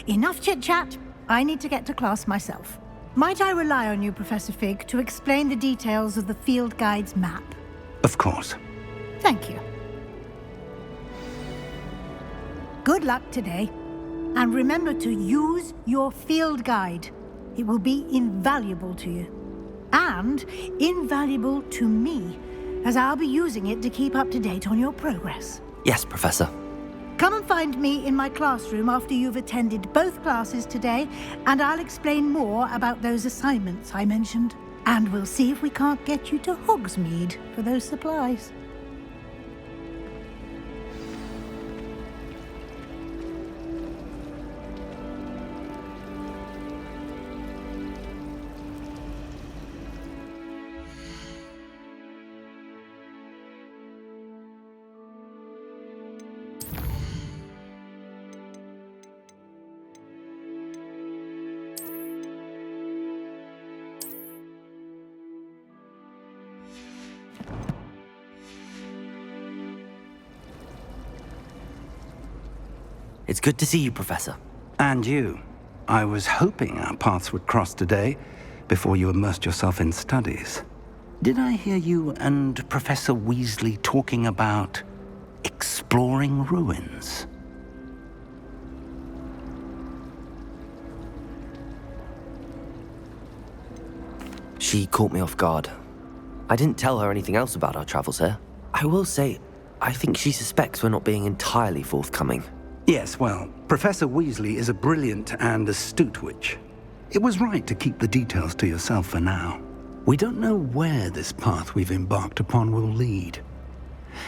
Enough chit-chat. I need to get to class myself. Might I rely on you, Professor Fig, to explain the details of the field guide's map? Of course. Thank you. Good luck today. And remember to use your field guide. It will be invaluable to you. And invaluable to me, as I'll be using it to keep up to date on your progress. Yes, Professor. Come and find me in my classroom after you've attended both classes today, and I'll explain more about those assignments I mentioned. And we'll see if we can't get you to Hogsmeade for those supplies. It's good to see you, Professor. And you. I was hoping our paths would cross today, before you immersed yourself in studies. Did I hear you and Professor Weasley talking about exploring ruins? She caught me off guard. I didn't tell her anything else about our travels here. I will say, I think she suspects we're not being entirely forthcoming. Yes, well, Professor Weasley is a brilliant and astute witch. It was right to keep the details to yourself for now. We don't know where this path we've embarked upon will lead.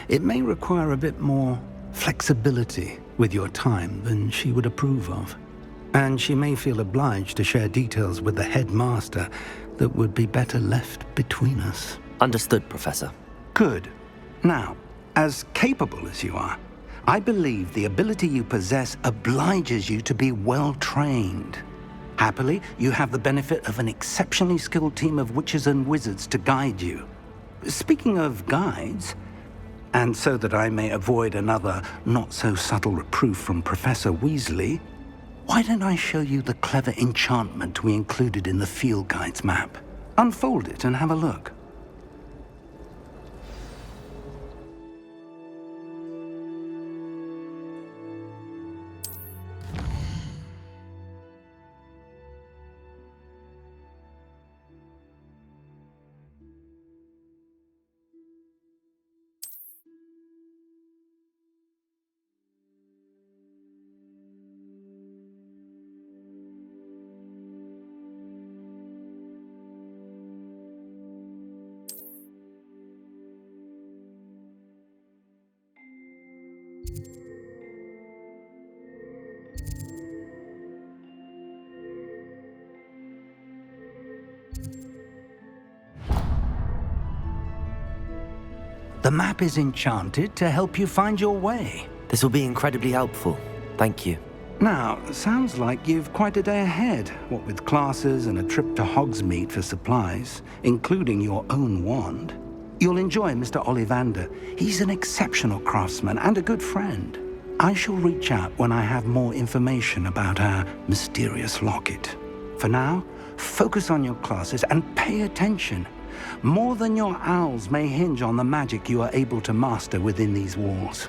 It may require a bit more flexibility with your time than she would approve of. And she may feel obliged to share details with the headmaster that would be better left between us. Understood, Professor. Good. Now, as capable as you are, I believe the ability you possess obliges you to be well-trained. Happily, you have the benefit of an exceptionally skilled team of witches and wizards to guide you. Speaking of guides, and so that I may avoid another not-so-subtle reproof from Professor Weasley, why don't I show you the clever enchantment we included in the field guide's map? Unfold it and have a look. The map is enchanted to help you find your way. This will be incredibly helpful. Thank you. Now, sounds like you've quite a day ahead, what with classes and a trip to Hogsmeade for supplies, including your own wand. You'll enjoy Mr. Ollivander. He's an exceptional craftsman and a good friend. I shall reach out when I have more information about our mysterious locket. For now, focus on your classes and pay attention. More than your owls may hinge on the magic you are able to master within these walls.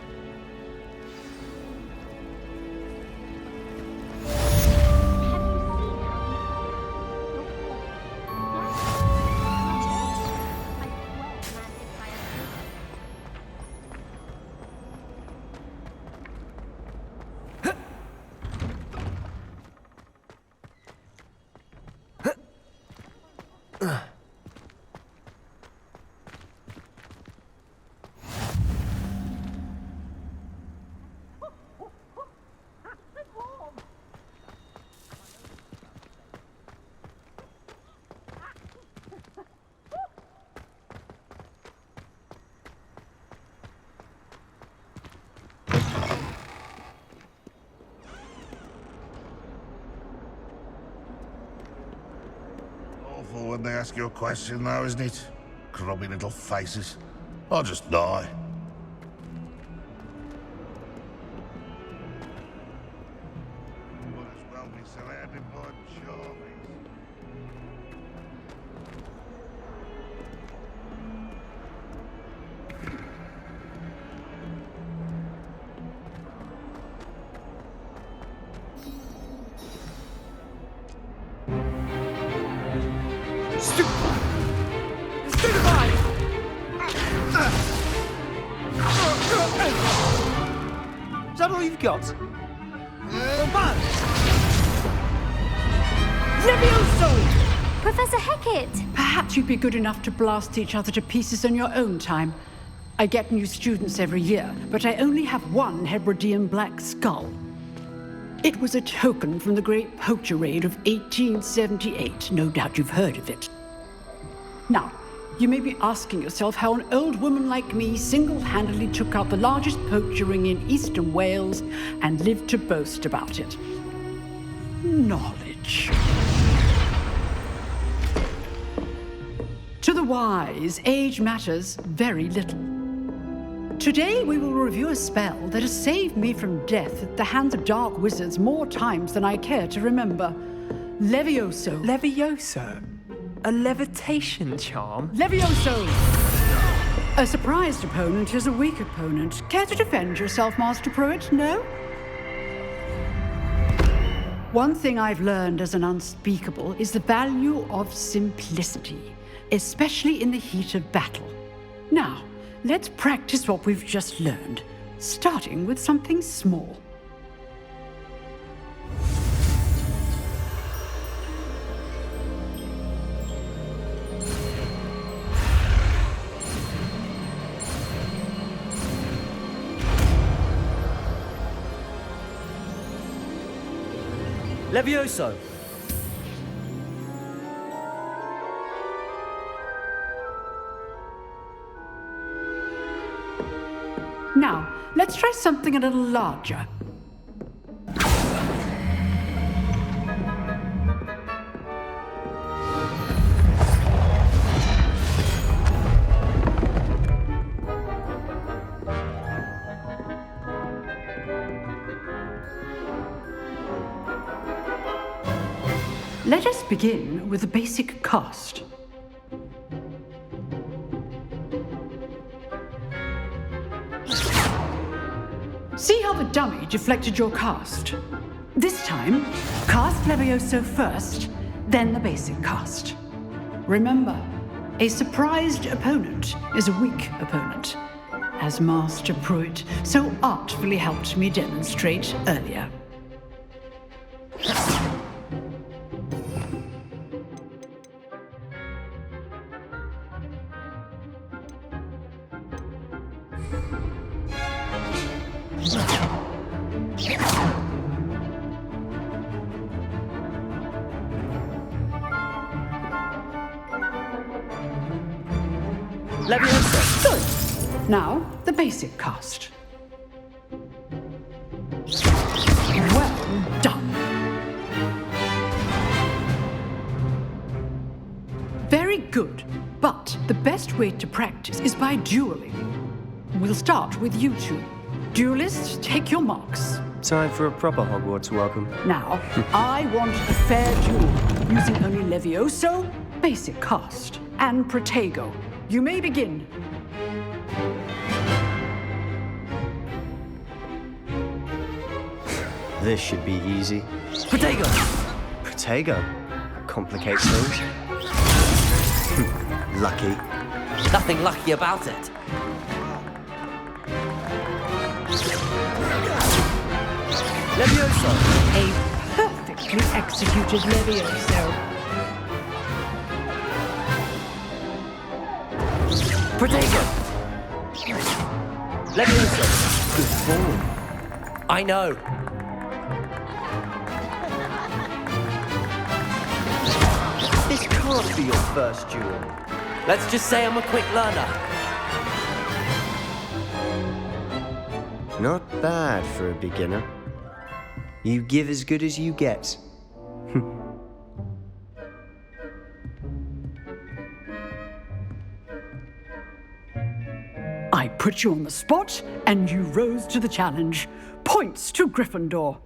Awful when they ask you a question, though, isn't it? Grubby little faces. I'll just die. Might as well be surrounded by charmies. Is that all you've got? Levioso! Professor Hecat! Perhaps you'd be good enough to blast each other to pieces on your own time. I get new students every year, but I only have one Hebridean black skull. It was a token from the Great Poacher Raid of 1878. No doubt you've heard of it. Now, you may be asking yourself how an old woman like me single-handedly took out the largest poacher ring in eastern Wales and lived to boast about it. Knowledge. To the wise, age matters very little. Today we will review a spell that has saved me from death at the hands of dark wizards more times than I care to remember. Levioso. Levioso? A levitation charm? Levioso! A surprised opponent is a weak opponent. Care to defend yourself, Master Pruitt? No? One thing I've learned as an unspeakable is the value of simplicity, especially in the heat of battle. Now, let's practice what we've just learned, starting with something small. Levioso! Now, let's try something a little larger. Let us begin with the basic cast. See how the dummy deflected your cast? This time, cast Levioso first, then the basic cast. Remember, a surprised opponent is a weak opponent, as Master Pruitt so artfully helped me demonstrate earlier. Leviosa. Good. Now, the basic cast. Well done. Very good. But the best way to practice is by dueling. We'll start with you two. Duelists, take your marks. Time for a proper Hogwarts welcome. Now, I want a fair duel, using only Levioso, basic cast, and Protego. You may begin. This should be easy. Protego! Protego? That complicates things. Lucky. Nothing lucky about it. Levioso! A perfectly executed Levioso. Protego! Levioso! Good form. I know. This can't be your first duel. Let's just say I'm a quick learner. Not bad for a beginner. You give as good as you get. I put you on the spot, and you rose to the challenge. Points to Gryffindor.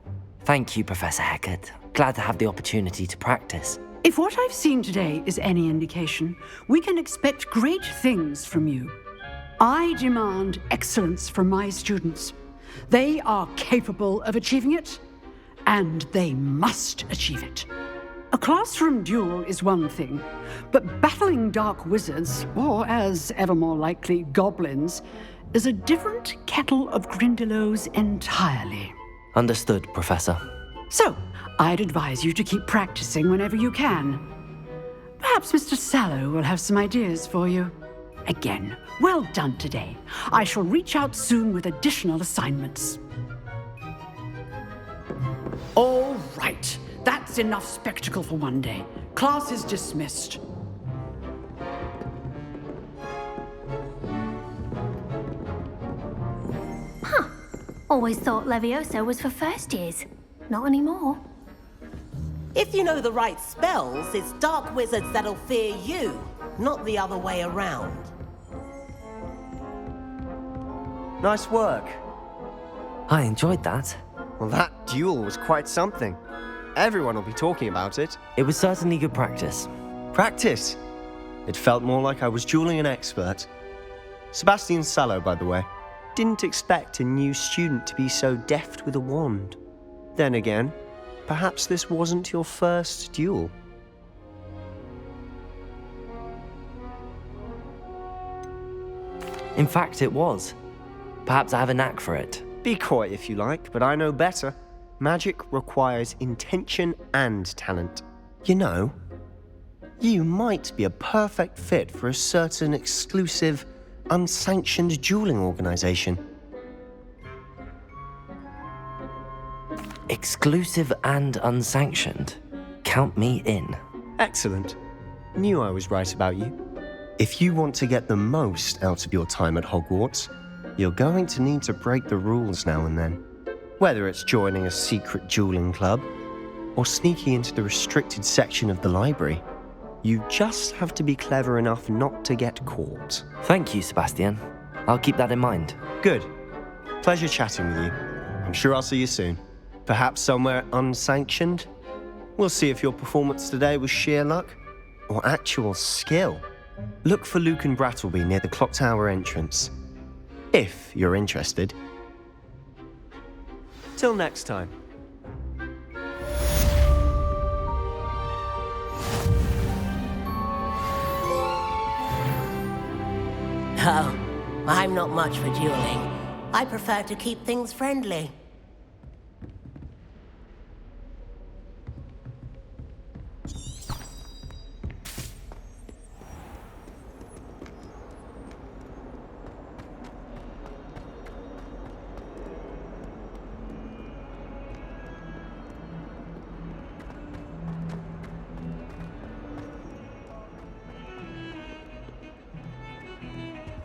Thank you, Professor Hecat. Glad to have the opportunity to practice. If what I've seen today is any indication, we can expect great things from you. I demand excellence from my students. They are capable of achieving it, and they must achieve it. A classroom duel is one thing, but battling dark wizards, or as ever more likely, goblins, is a different kettle of Grindylows entirely. Understood, Professor. So, I'd advise you to keep practicing whenever you can. Perhaps Mr. Sallow will have some ideas for you. Again, well done today. I shall reach out soon with additional assignments. All right. That's enough spectacle for one day. Class is dismissed. Always thought Levioso was for first years. Not anymore. If you know the right spells, it's dark wizards that'll fear you, not the other way around. Nice work. I enjoyed that. Well, that duel was quite something. Everyone will be talking about it. It was certainly good practice. Practice? It felt more like I was dueling an expert. Sebastian Sallow, by the way. Didn't expect a new student to be so deft with a wand. Then again, perhaps this wasn't your first duel. In fact, it was. Perhaps I have a knack for it. Be coy if you like, but I know better. Magic requires intention and talent. You know, you might be a perfect fit for a certain exclusive, unsanctioned dueling organization. Exclusive and unsanctioned? Count me in. Excellent. Knew I was right about you. If you want to get the most out of your time at Hogwarts, you're going to need to break the rules now and then. Whether it's joining a secret dueling club or sneaking into the restricted section of the library, you just have to be clever enough not to get caught. Thank you, Sebastian. I'll keep that in mind. Good. Pleasure chatting with you. I'm sure I'll see you soon. Perhaps somewhere unsanctioned? We'll see if your performance today was sheer luck or actual skill. Look for Luke and Brattleby near the clock tower entrance, if you're interested. Till next time. Oh, I'm not much for dueling. I prefer to keep things friendly.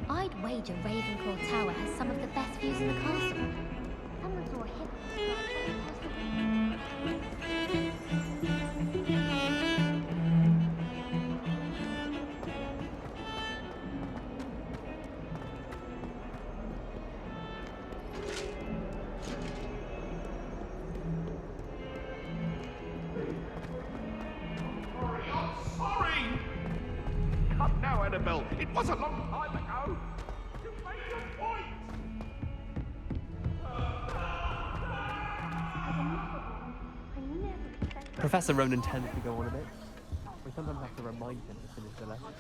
I'd wager Ravenclaw Tower has some of the best views in the castle. Someone saw a hit. Sorry! Come now, Annabelle. It was a long time ago. You made your point. Professor Ronan tends to go on a bit. We sometimes have to remind him to finish the lesson.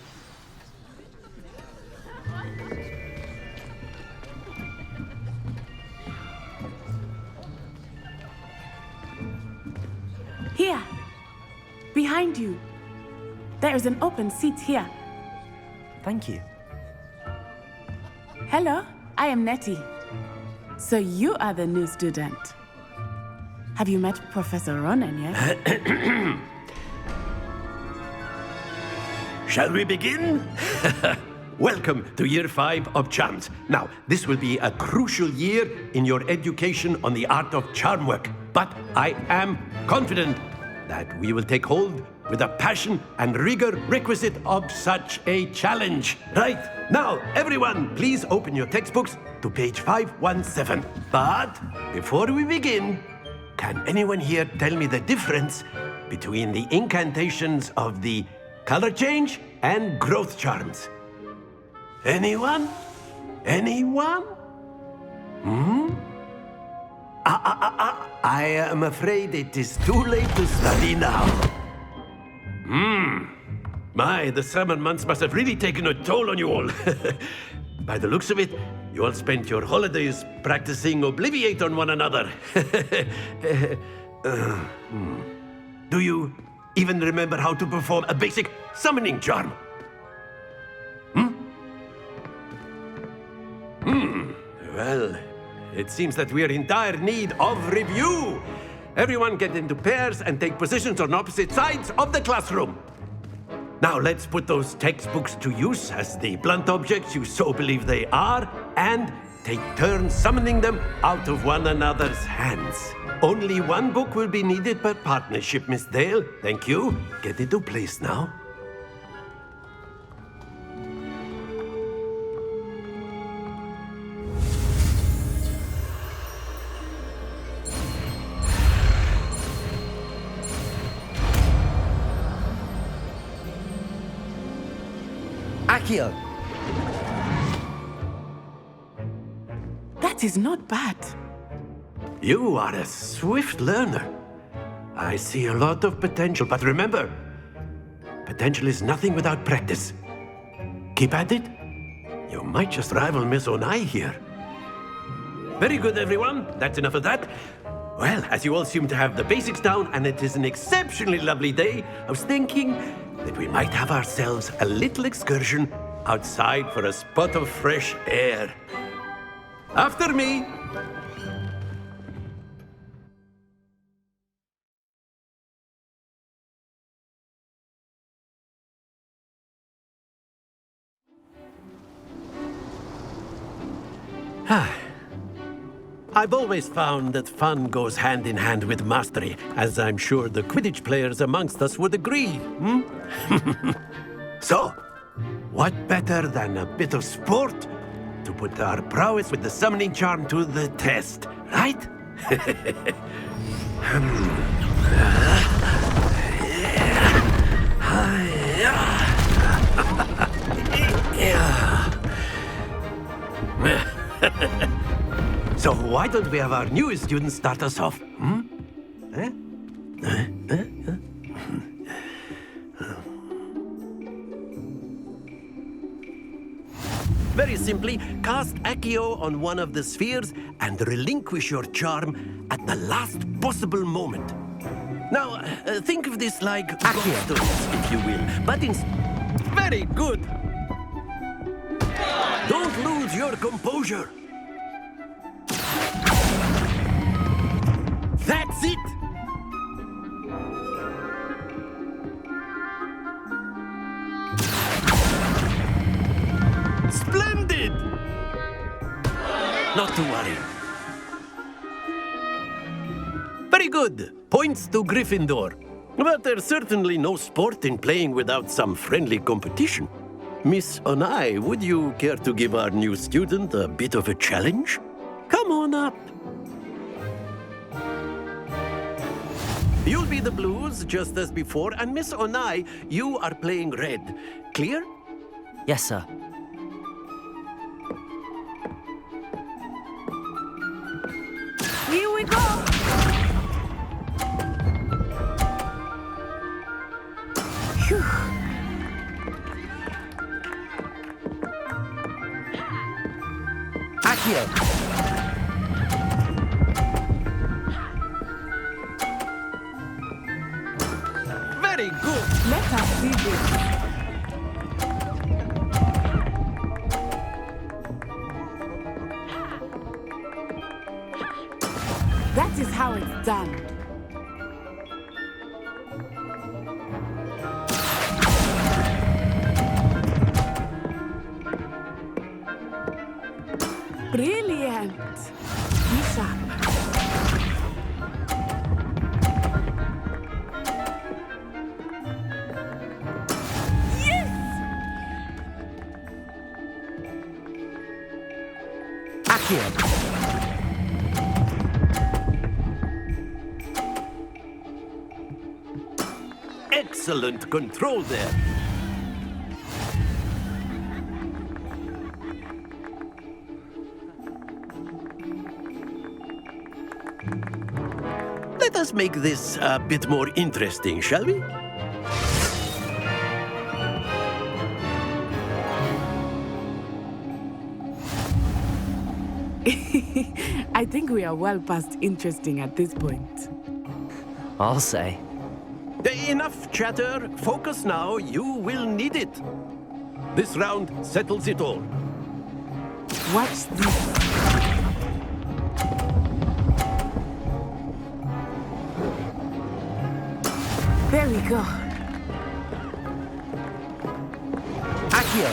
Here! Behind you! There is an open seat here. Thank you. Hello, I am Nettie. So you are the new student. Have you met Professor Ronan yet? Shall we begin? Welcome to Year 5 of Charms. Now, this will be a crucial year in your education on the art of charm work. But I am confident that we will take hold with the passion and rigor requisite of such a challenge. Right, now, everyone, please open your textbooks to page 517. But before we begin, can anyone here tell me the difference between the incantations of the color change and growth charms? Anyone? Anyone? I am afraid it is too late to study now. My, the summer months must have really taken a toll on you all. By the looks of it, you all spent your holidays practicing Obliviate on one another. Do you even remember how to perform a basic summoning charm? Well, it seems that we are in dire need of review. Everyone get into pairs and take positions on opposite sides of the classroom. Now let's put those textbooks to use as the blunt objects you so believe they are, and take turns summoning them out of one another's hands. Only one book will be needed per partnership, Miss Dale. Thank you. Get into place now. Accio! That is not bad. You are a swift learner. I see a lot of potential, but remember, potential is nothing without practice. Keep at it. You might just rival Miss Onai here. Very good, everyone. That's enough of that. Well, as you all seem to have the basics down, and it is an exceptionally lovely day, I was thinking that we might have ourselves a little excursion outside for a spot of fresh air. After me. I've always found that fun goes hand in hand with mastery, as I'm sure the Quidditch players amongst us would agree. So, what better than a bit of sport to put our prowess with the summoning charm to the test, right? So why don't we have our newest student start us off? Very simply, cast Accio on one of the spheres and relinquish your charm at the last possible moment. Now, think of this like gobstones, if you will, but in... Very good! Don't lose your composure! That's it! Splendid! Not to worry. Very good. Points to Gryffindor. But there's certainly no sport in playing without some friendly competition. Miss Onai, would you care to give our new student a bit of a challenge? Come on up. You'll be the blues, just as before, and Miss Onai, you are playing red. Clear? Yes, sir. Here we go! Phew. Accio! Very good! Let us see this. That is how it's done. Brilliant! Be sharp. Yes! Accio! Excellent control there. Let us make this a bit more interesting, shall we? I think we are well past interesting at this point. I'll say. Enough chatter. Focus now. You will need it. This round settles it all. Watch this. There we go. Accio!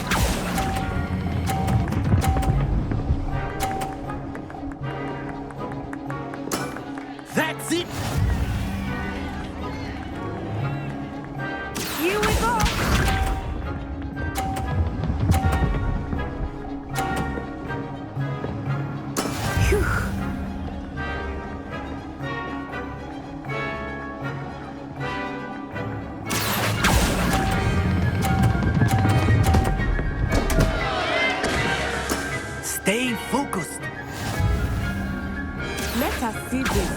That's it! Here we go! Phew. Stay focused. Let us see this.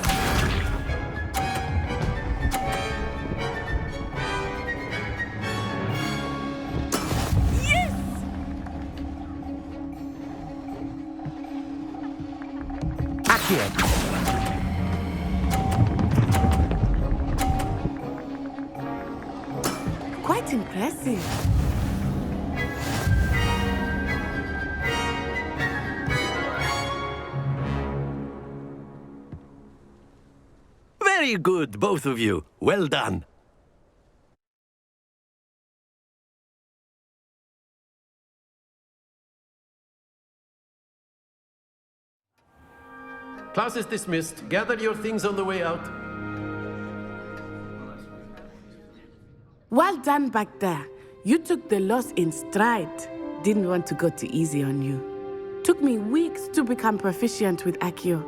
Quite impressive. Very good, both of you. Well done. Class is dismissed. Gather your things on the way out. Well done back there. You took the loss in stride. Didn't want to go too easy on you. Took me weeks to become proficient with Accio.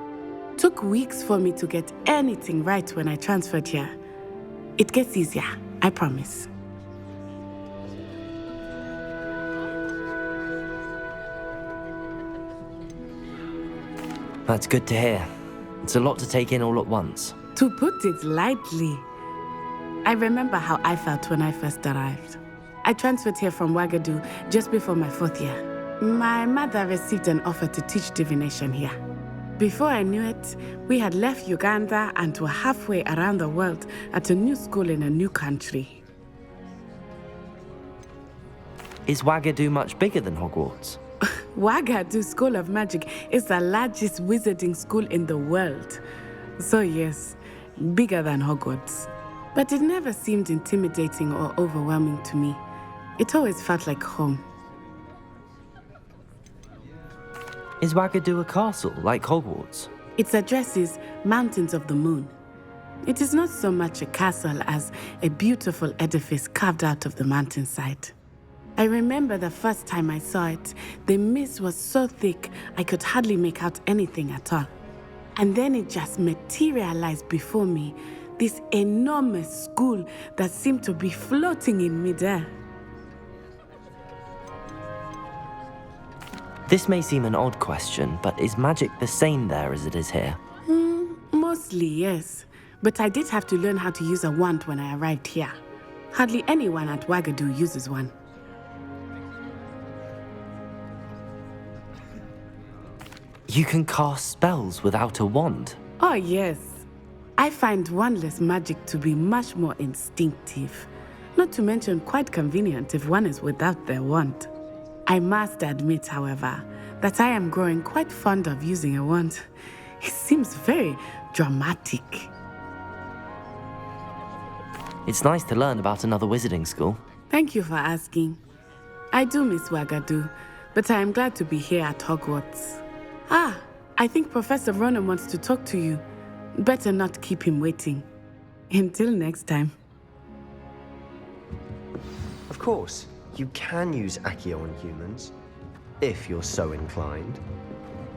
Took weeks for me to get anything right when I transferred here. It gets easier, I promise. That's good to hear. It's a lot to take in all at once. To put it lightly, I remember how I felt when I first arrived. I transferred here from Wagadu just before my 4th year. My mother received an offer to teach divination here. Before I knew it, we had left Uganda and were halfway around the world at a new school in a new country. Is Wagadu much bigger than Hogwarts? Wagadu School of Magic is the largest wizarding school in the world. So yes, bigger than Hogwarts. But it never seemed intimidating or overwhelming to me. It always felt like home. Is Wagadu a castle, like Hogwarts? Its address is Mountains of the Moon. It is not so much a castle as a beautiful edifice carved out of the mountainside. I remember the first time I saw it, the mist was so thick I could hardly make out anything at all. And then it just materialized before me, this enormous school that seemed to be floating in midair. This may seem an odd question, but is magic the same there as it is here? Mostly, yes. But I did have to learn how to use a wand when I arrived here. Hardly anyone at Wagadu uses one. You can cast spells without a wand? Oh, yes. I find wandless magic to be much more instinctive. Not to mention quite convenient if one is without their wand. I must admit, however, that I am growing quite fond of using a wand. It seems very dramatic. It's nice to learn about another wizarding school. Thank you for asking. I do miss Wagadu, but I am glad to be here at Hogwarts. Ah, I think Professor Ronan wants to talk to you. Better not keep him waiting. Until next time. Of course, you can use Accio on humans, if you're so inclined.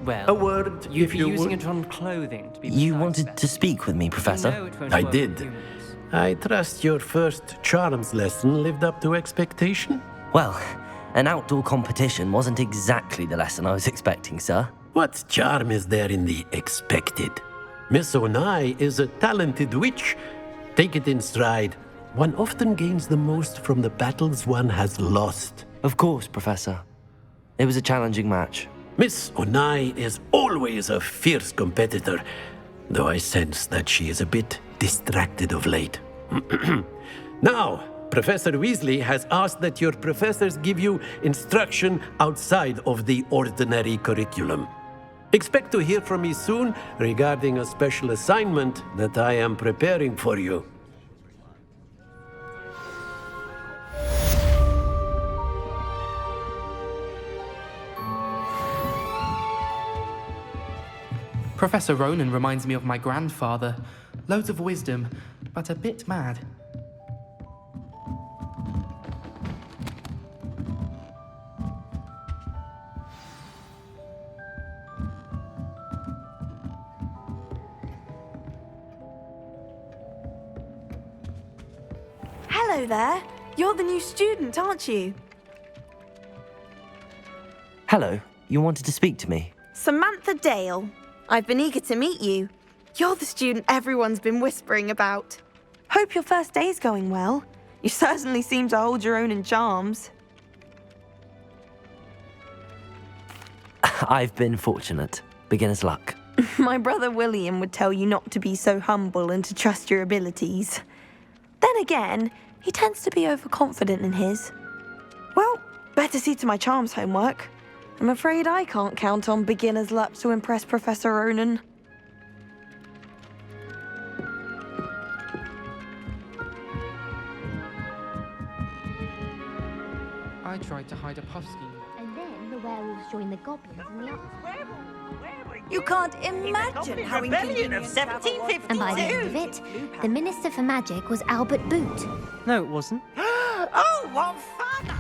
Well, A word, you'd if be you using would. it on clothing to be You precise wanted about. to speak with me, Professor? No, it won't I work did. with humans. I trust your first charms lesson lived up to expectation? Well, an outdoor competition wasn't exactly the lesson I was expecting, sir. What charm is there in the expected? Miss Onai is a talented witch. Take it in stride. One often gains the most from the battles one has lost. Of course, Professor. It was a challenging match. Miss Onai is always a fierce competitor, though I sense that she is a bit distracted of late. Now, Professor Weasley has asked that your professors give you instruction outside of the ordinary curriculum. Expect to hear from me soon regarding a special assignment that I am preparing for you. Professor Ronan reminds me of my grandfather. Loads of wisdom, but a bit mad. Hello there. You're the new student, aren't you? Hello, you wanted to speak to me? Samantha Dale. I've been eager to meet you. You're the student everyone's been whispering about. Hope your first day's going well. You certainly seem to hold your own in charms. I've been fortunate. Beginner's luck. My brother William would tell you not to be so humble and to trust your abilities. Then again, he tends to be overconfident in his. Well, better see to my charms homework. I'm afraid I can't count on beginner's luck to impress Professor Ronan. I tried to hide a puff scheme. And then the werewolves joined the goblins in the upper. You can't imagine how inconvenient And by the end of it, the Minister for Magic was Albert Boot. No, it wasn't. Oh, what fun!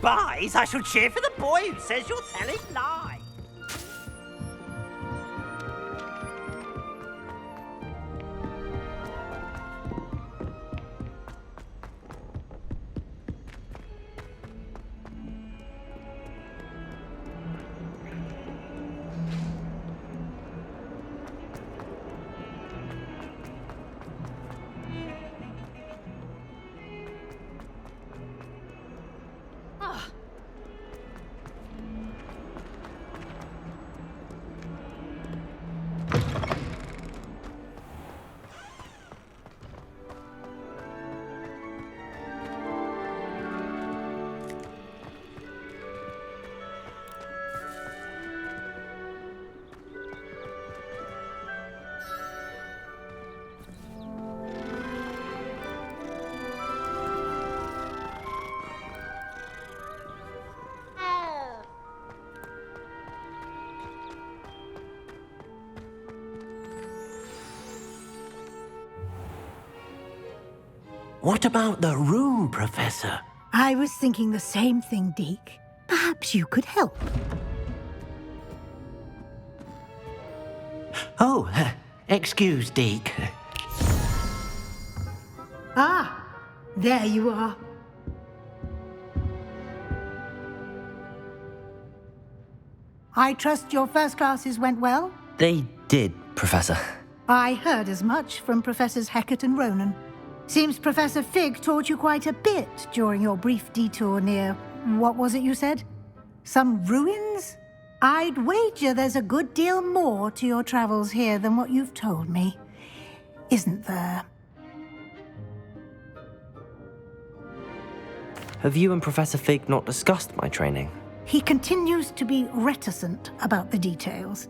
spies, I shall cheer for the boy who says you're telling lies. What about the room, Professor? I was thinking the same thing, Deke. Perhaps you could help. Oh, excuse, Deke. Ah, there you are. I trust your first classes went well? They did, Professor. I heard as much from Professors Hecat and Ronan. Seems Professor Fig taught you quite a bit during your brief detour near... what was it you said? Some ruins? I'd wager there's a good deal more to your travels here than what you've told me. Isn't there? Have you and Professor Fig not discussed my training? He continues to be reticent about the details,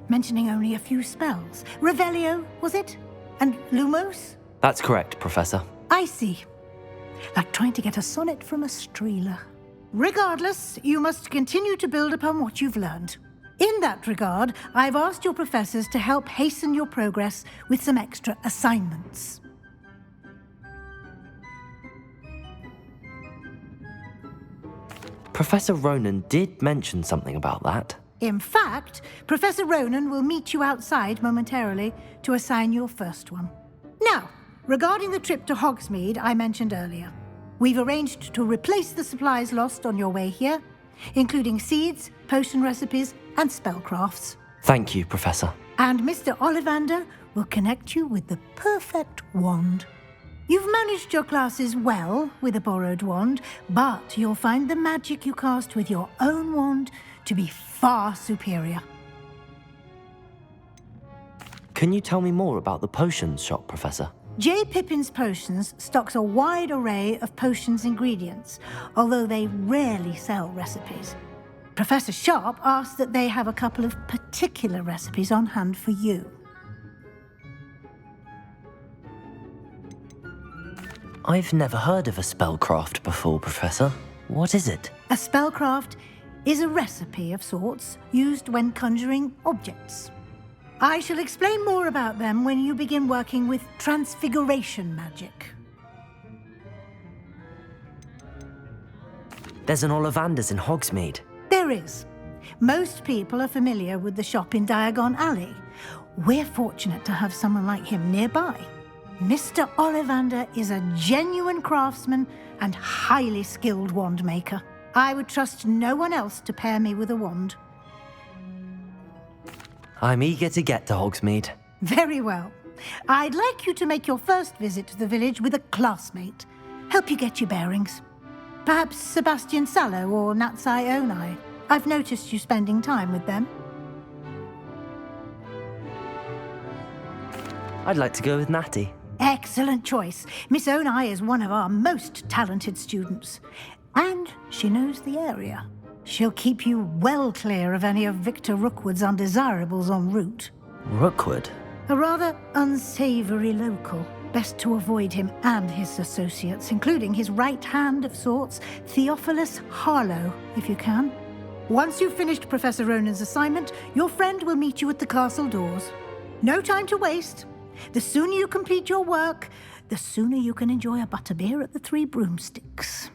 mentioning only a few spells. Revelio, was it? And Lumos? That's correct, Professor. I see. Like trying to get a sonnet from a streeler. Regardless, you must continue to build upon what you've learned. In that regard, I've asked your professors to help hasten your progress with some extra assignments. Professor Ronan did mention something about that. In fact, Professor Ronan will meet you outside momentarily to assign your first one. Now, regarding the trip to Hogsmeade I mentioned earlier, we've arranged to replace the supplies lost on your way here, including seeds, potion recipes, and spellcrafts. Thank you, Professor. And Mr. Ollivander will connect you with the perfect wand. You've managed your classes well with a borrowed wand, but you'll find the magic you cast with your own wand to be far superior. Can you tell me more about the potions shop, Professor? J. Pippin's Potions stocks a wide array of potions ingredients, although they rarely sell recipes. Professor Sharp asked that they have a couple of particular recipes on hand for you. I've never heard of a spellcraft before, Professor. What is it? A spellcraft is a recipe of sorts used when conjuring objects. I shall explain more about them when you begin working with transfiguration magic. There's an Ollivander's in Hogsmeade. There is. Most people are familiar with the shop in Diagon Alley. We're fortunate to have someone like him nearby. Mr. Ollivander is a genuine craftsman and highly skilled wand maker. I would trust no one else to pair me with a wand. I'm eager to get to Hogsmeade. Very well. I'd like you to make your first visit to the village with a classmate. Help you get your bearings. Perhaps Sebastian Sallow or Natsai Onai. I've noticed you spending time with them. I'd like to go with Natty. Excellent choice. Miss Onai is one of our most talented students. And she knows the area. She'll keep you well clear of any of Victor Rookwood's undesirables en route. Rookwood? A rather unsavory local. Best to avoid him and his associates, including his right hand of sorts, Theophilus Harlow, if you can. Once you've finished Professor Ronan's assignment, your friend will meet you at the castle doors. No time to waste. The sooner you complete your work, the sooner you can enjoy a butterbeer at the Three Broomsticks.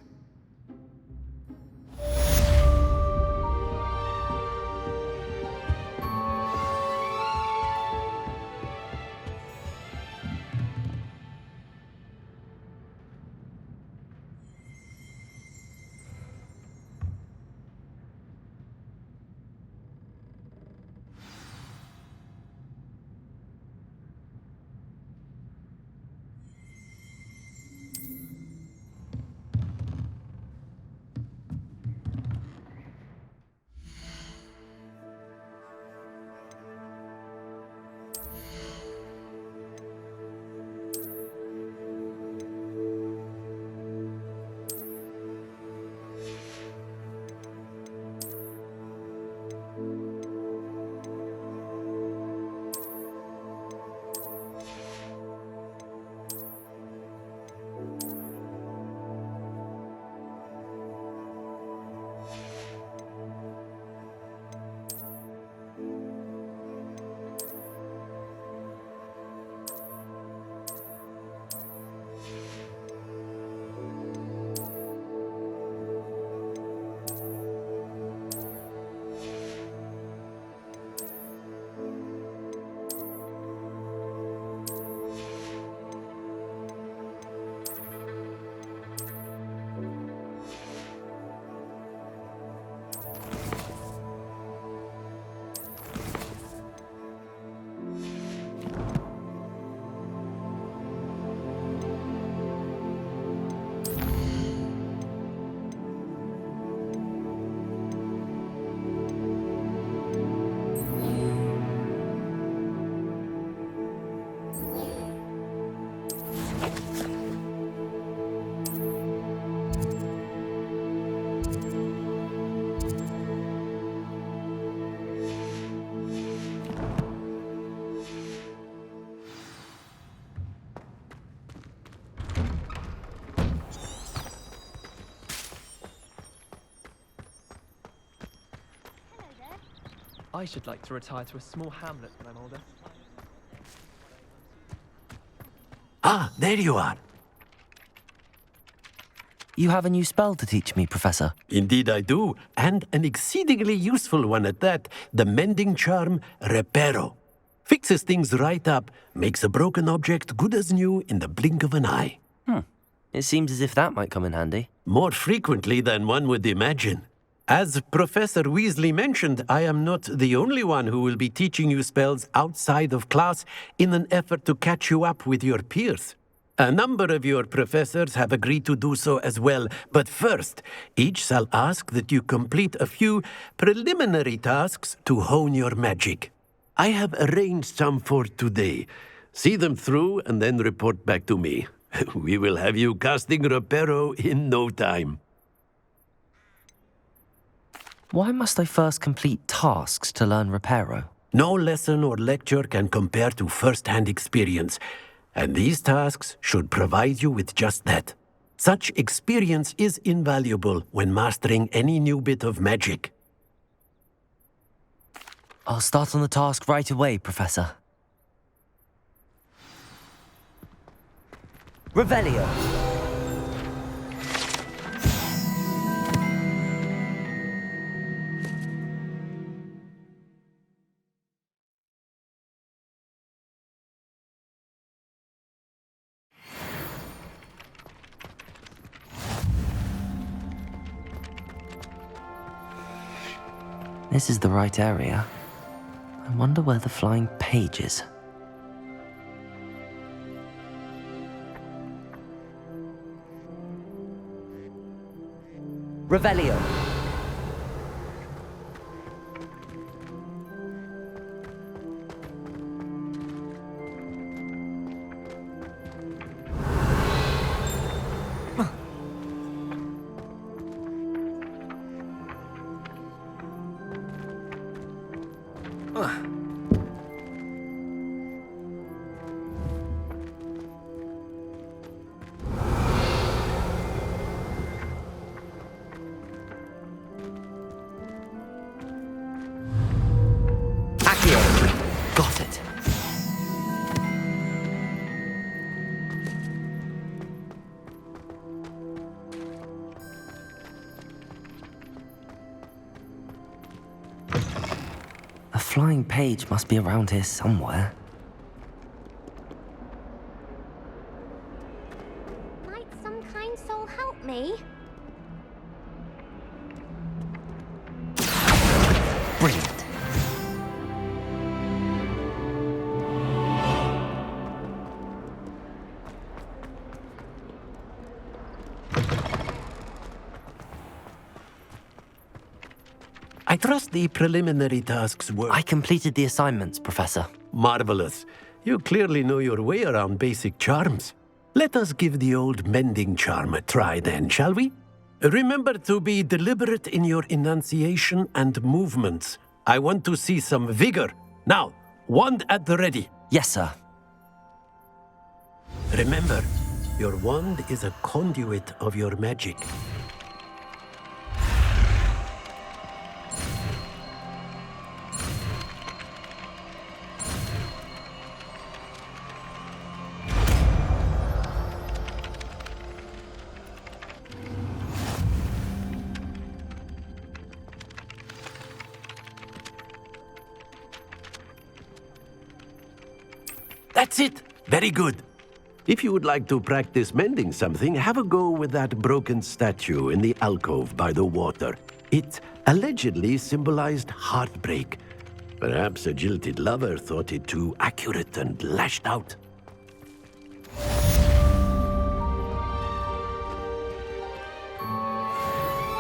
I should like to retire to a small hamlet when I'm older. Ah, there you are. You have a new spell to teach me, Professor. Indeed I do, and an exceedingly useful one at that. The mending charm, Reparo. Fixes things right up, makes a broken object good as new in the blink of an eye. It seems as if that might come in handy. More frequently than one would imagine. As Professor Weasley mentioned, I am not the only one who will be teaching you spells outside of class in an effort to catch you up with your peers. A number of your professors have agreed to do so as well, but first, each shall ask that you complete a few preliminary tasks to hone your magic. I have arranged some for today. See them through and then report back to me. We will have you casting Reparo in no time. Why must I first complete tasks to learn Reparo? No lesson or lecture can compare to first-hand experience, and these tasks should provide you with just that. Such experience is invaluable when mastering any new bit of magic. I'll start on the task right away, Professor. Revelio. This is the right area. I wonder where the flying page is. Revelio. Got it. A flying page must be around here somewhere. Might some kind soul help me? Brilliant. I trust the preliminary tasks were... I completed the assignments, Professor. Marvelous. You clearly know your way around basic charms. Let us give the old mending charm a try then, shall we? Remember to be deliberate in your enunciation and movements. I want to see some vigor. Now, wand at the ready. Yes, sir. Remember, your wand is a conduit of your magic. That's it. Very good. If you would like to practice mending something, have a go with that broken statue in the alcove by the water. It allegedly symbolized heartbreak. Perhaps a jilted lover thought it too accurate and lashed out.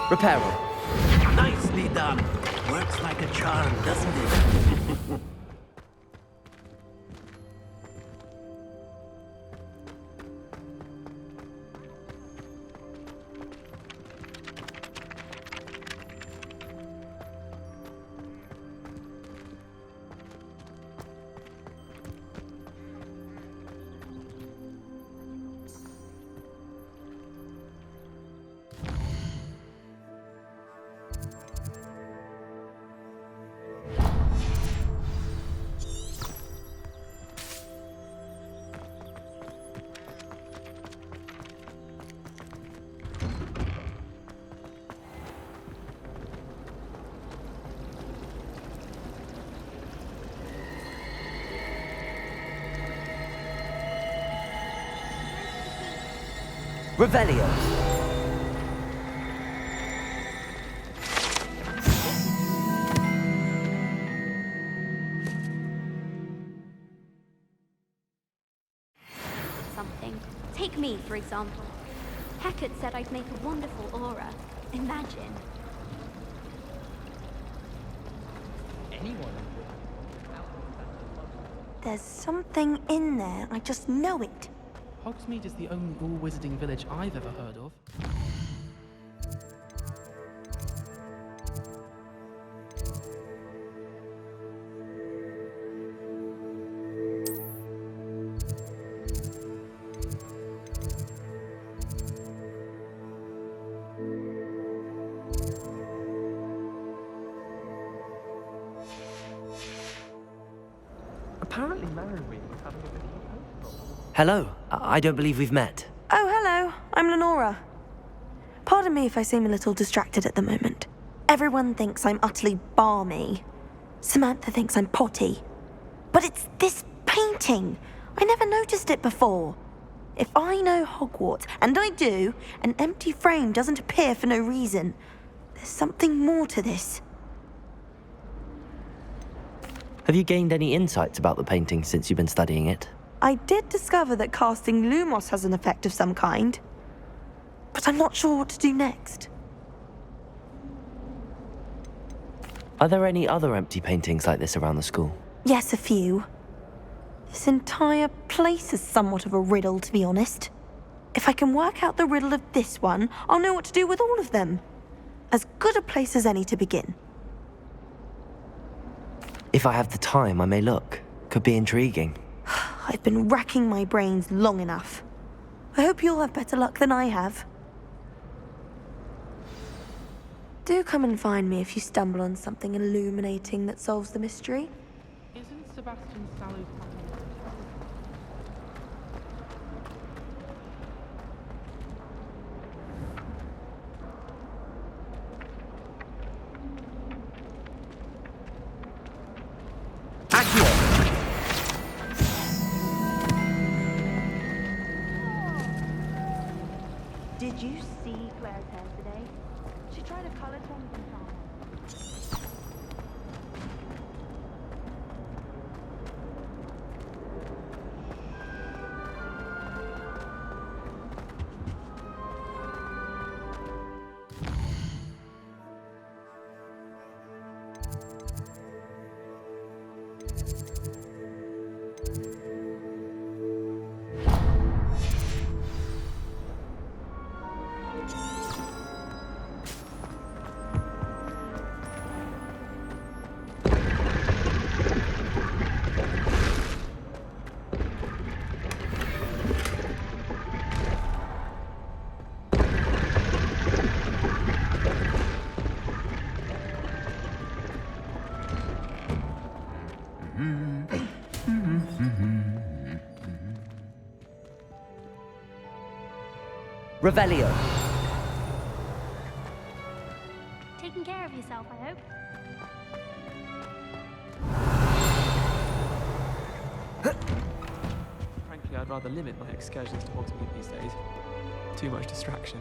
Reparo. Nicely done. Works like a charm, doesn't it? Revelio. Something. Take me, for example. Hecate said I'd make a wonderful aura. Imagine. Anyone? There's something in there. I just know it. Hogsmeade is the only all-wizarding village I've ever heard of. Apparently Marrowing was having a bit of a post. Hello. I don't believe we've met. Oh, hello. I'm Lenora. Pardon me if I seem a little distracted at the moment. Everyone thinks I'm utterly balmy. Samantha thinks I'm potty. But it's this painting. I never noticed it before. If I know Hogwarts, and I do, an empty frame doesn't appear for no reason. There's something more to this. Have you gained any insights about the painting since you've been studying it? I did discover that casting Lumos has an effect of some kind. But I'm not sure what to do next. Are there any other empty paintings like this around the school? Yes, a few. This entire place is somewhat of a riddle, to be honest. If I can work out the riddle of this one, I'll know what to do with all of them. As good a place as any to begin. If I have the time, I may look. Could be intriguing. I've been racking my brains long enough. I hope you'll have better luck than I have. Do come and find me if you stumble on something illuminating that solves the mystery. Isn't Sebastian Sallow's Did you see Claire's hair today? She tried a color change in time. Revelio. Taking care of yourself, I hope. Frankly, I'd rather limit my excursions to Hogsmeade these days. Too much distraction.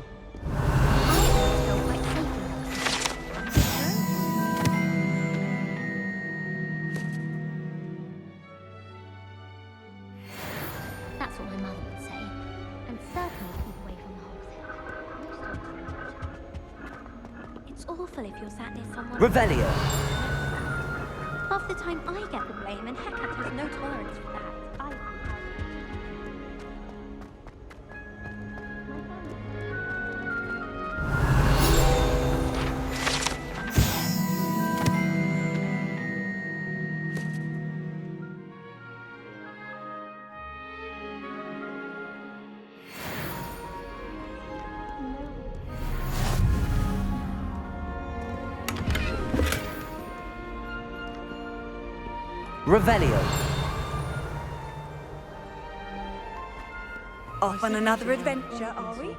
That's what my mother would say. And certainly keep away from the Hogshead. It's awful if you're sat near someone. Revelio. Half the time I get the blame, and Hecate has no tolerance for that. Revelio. Off on another adventure, are we?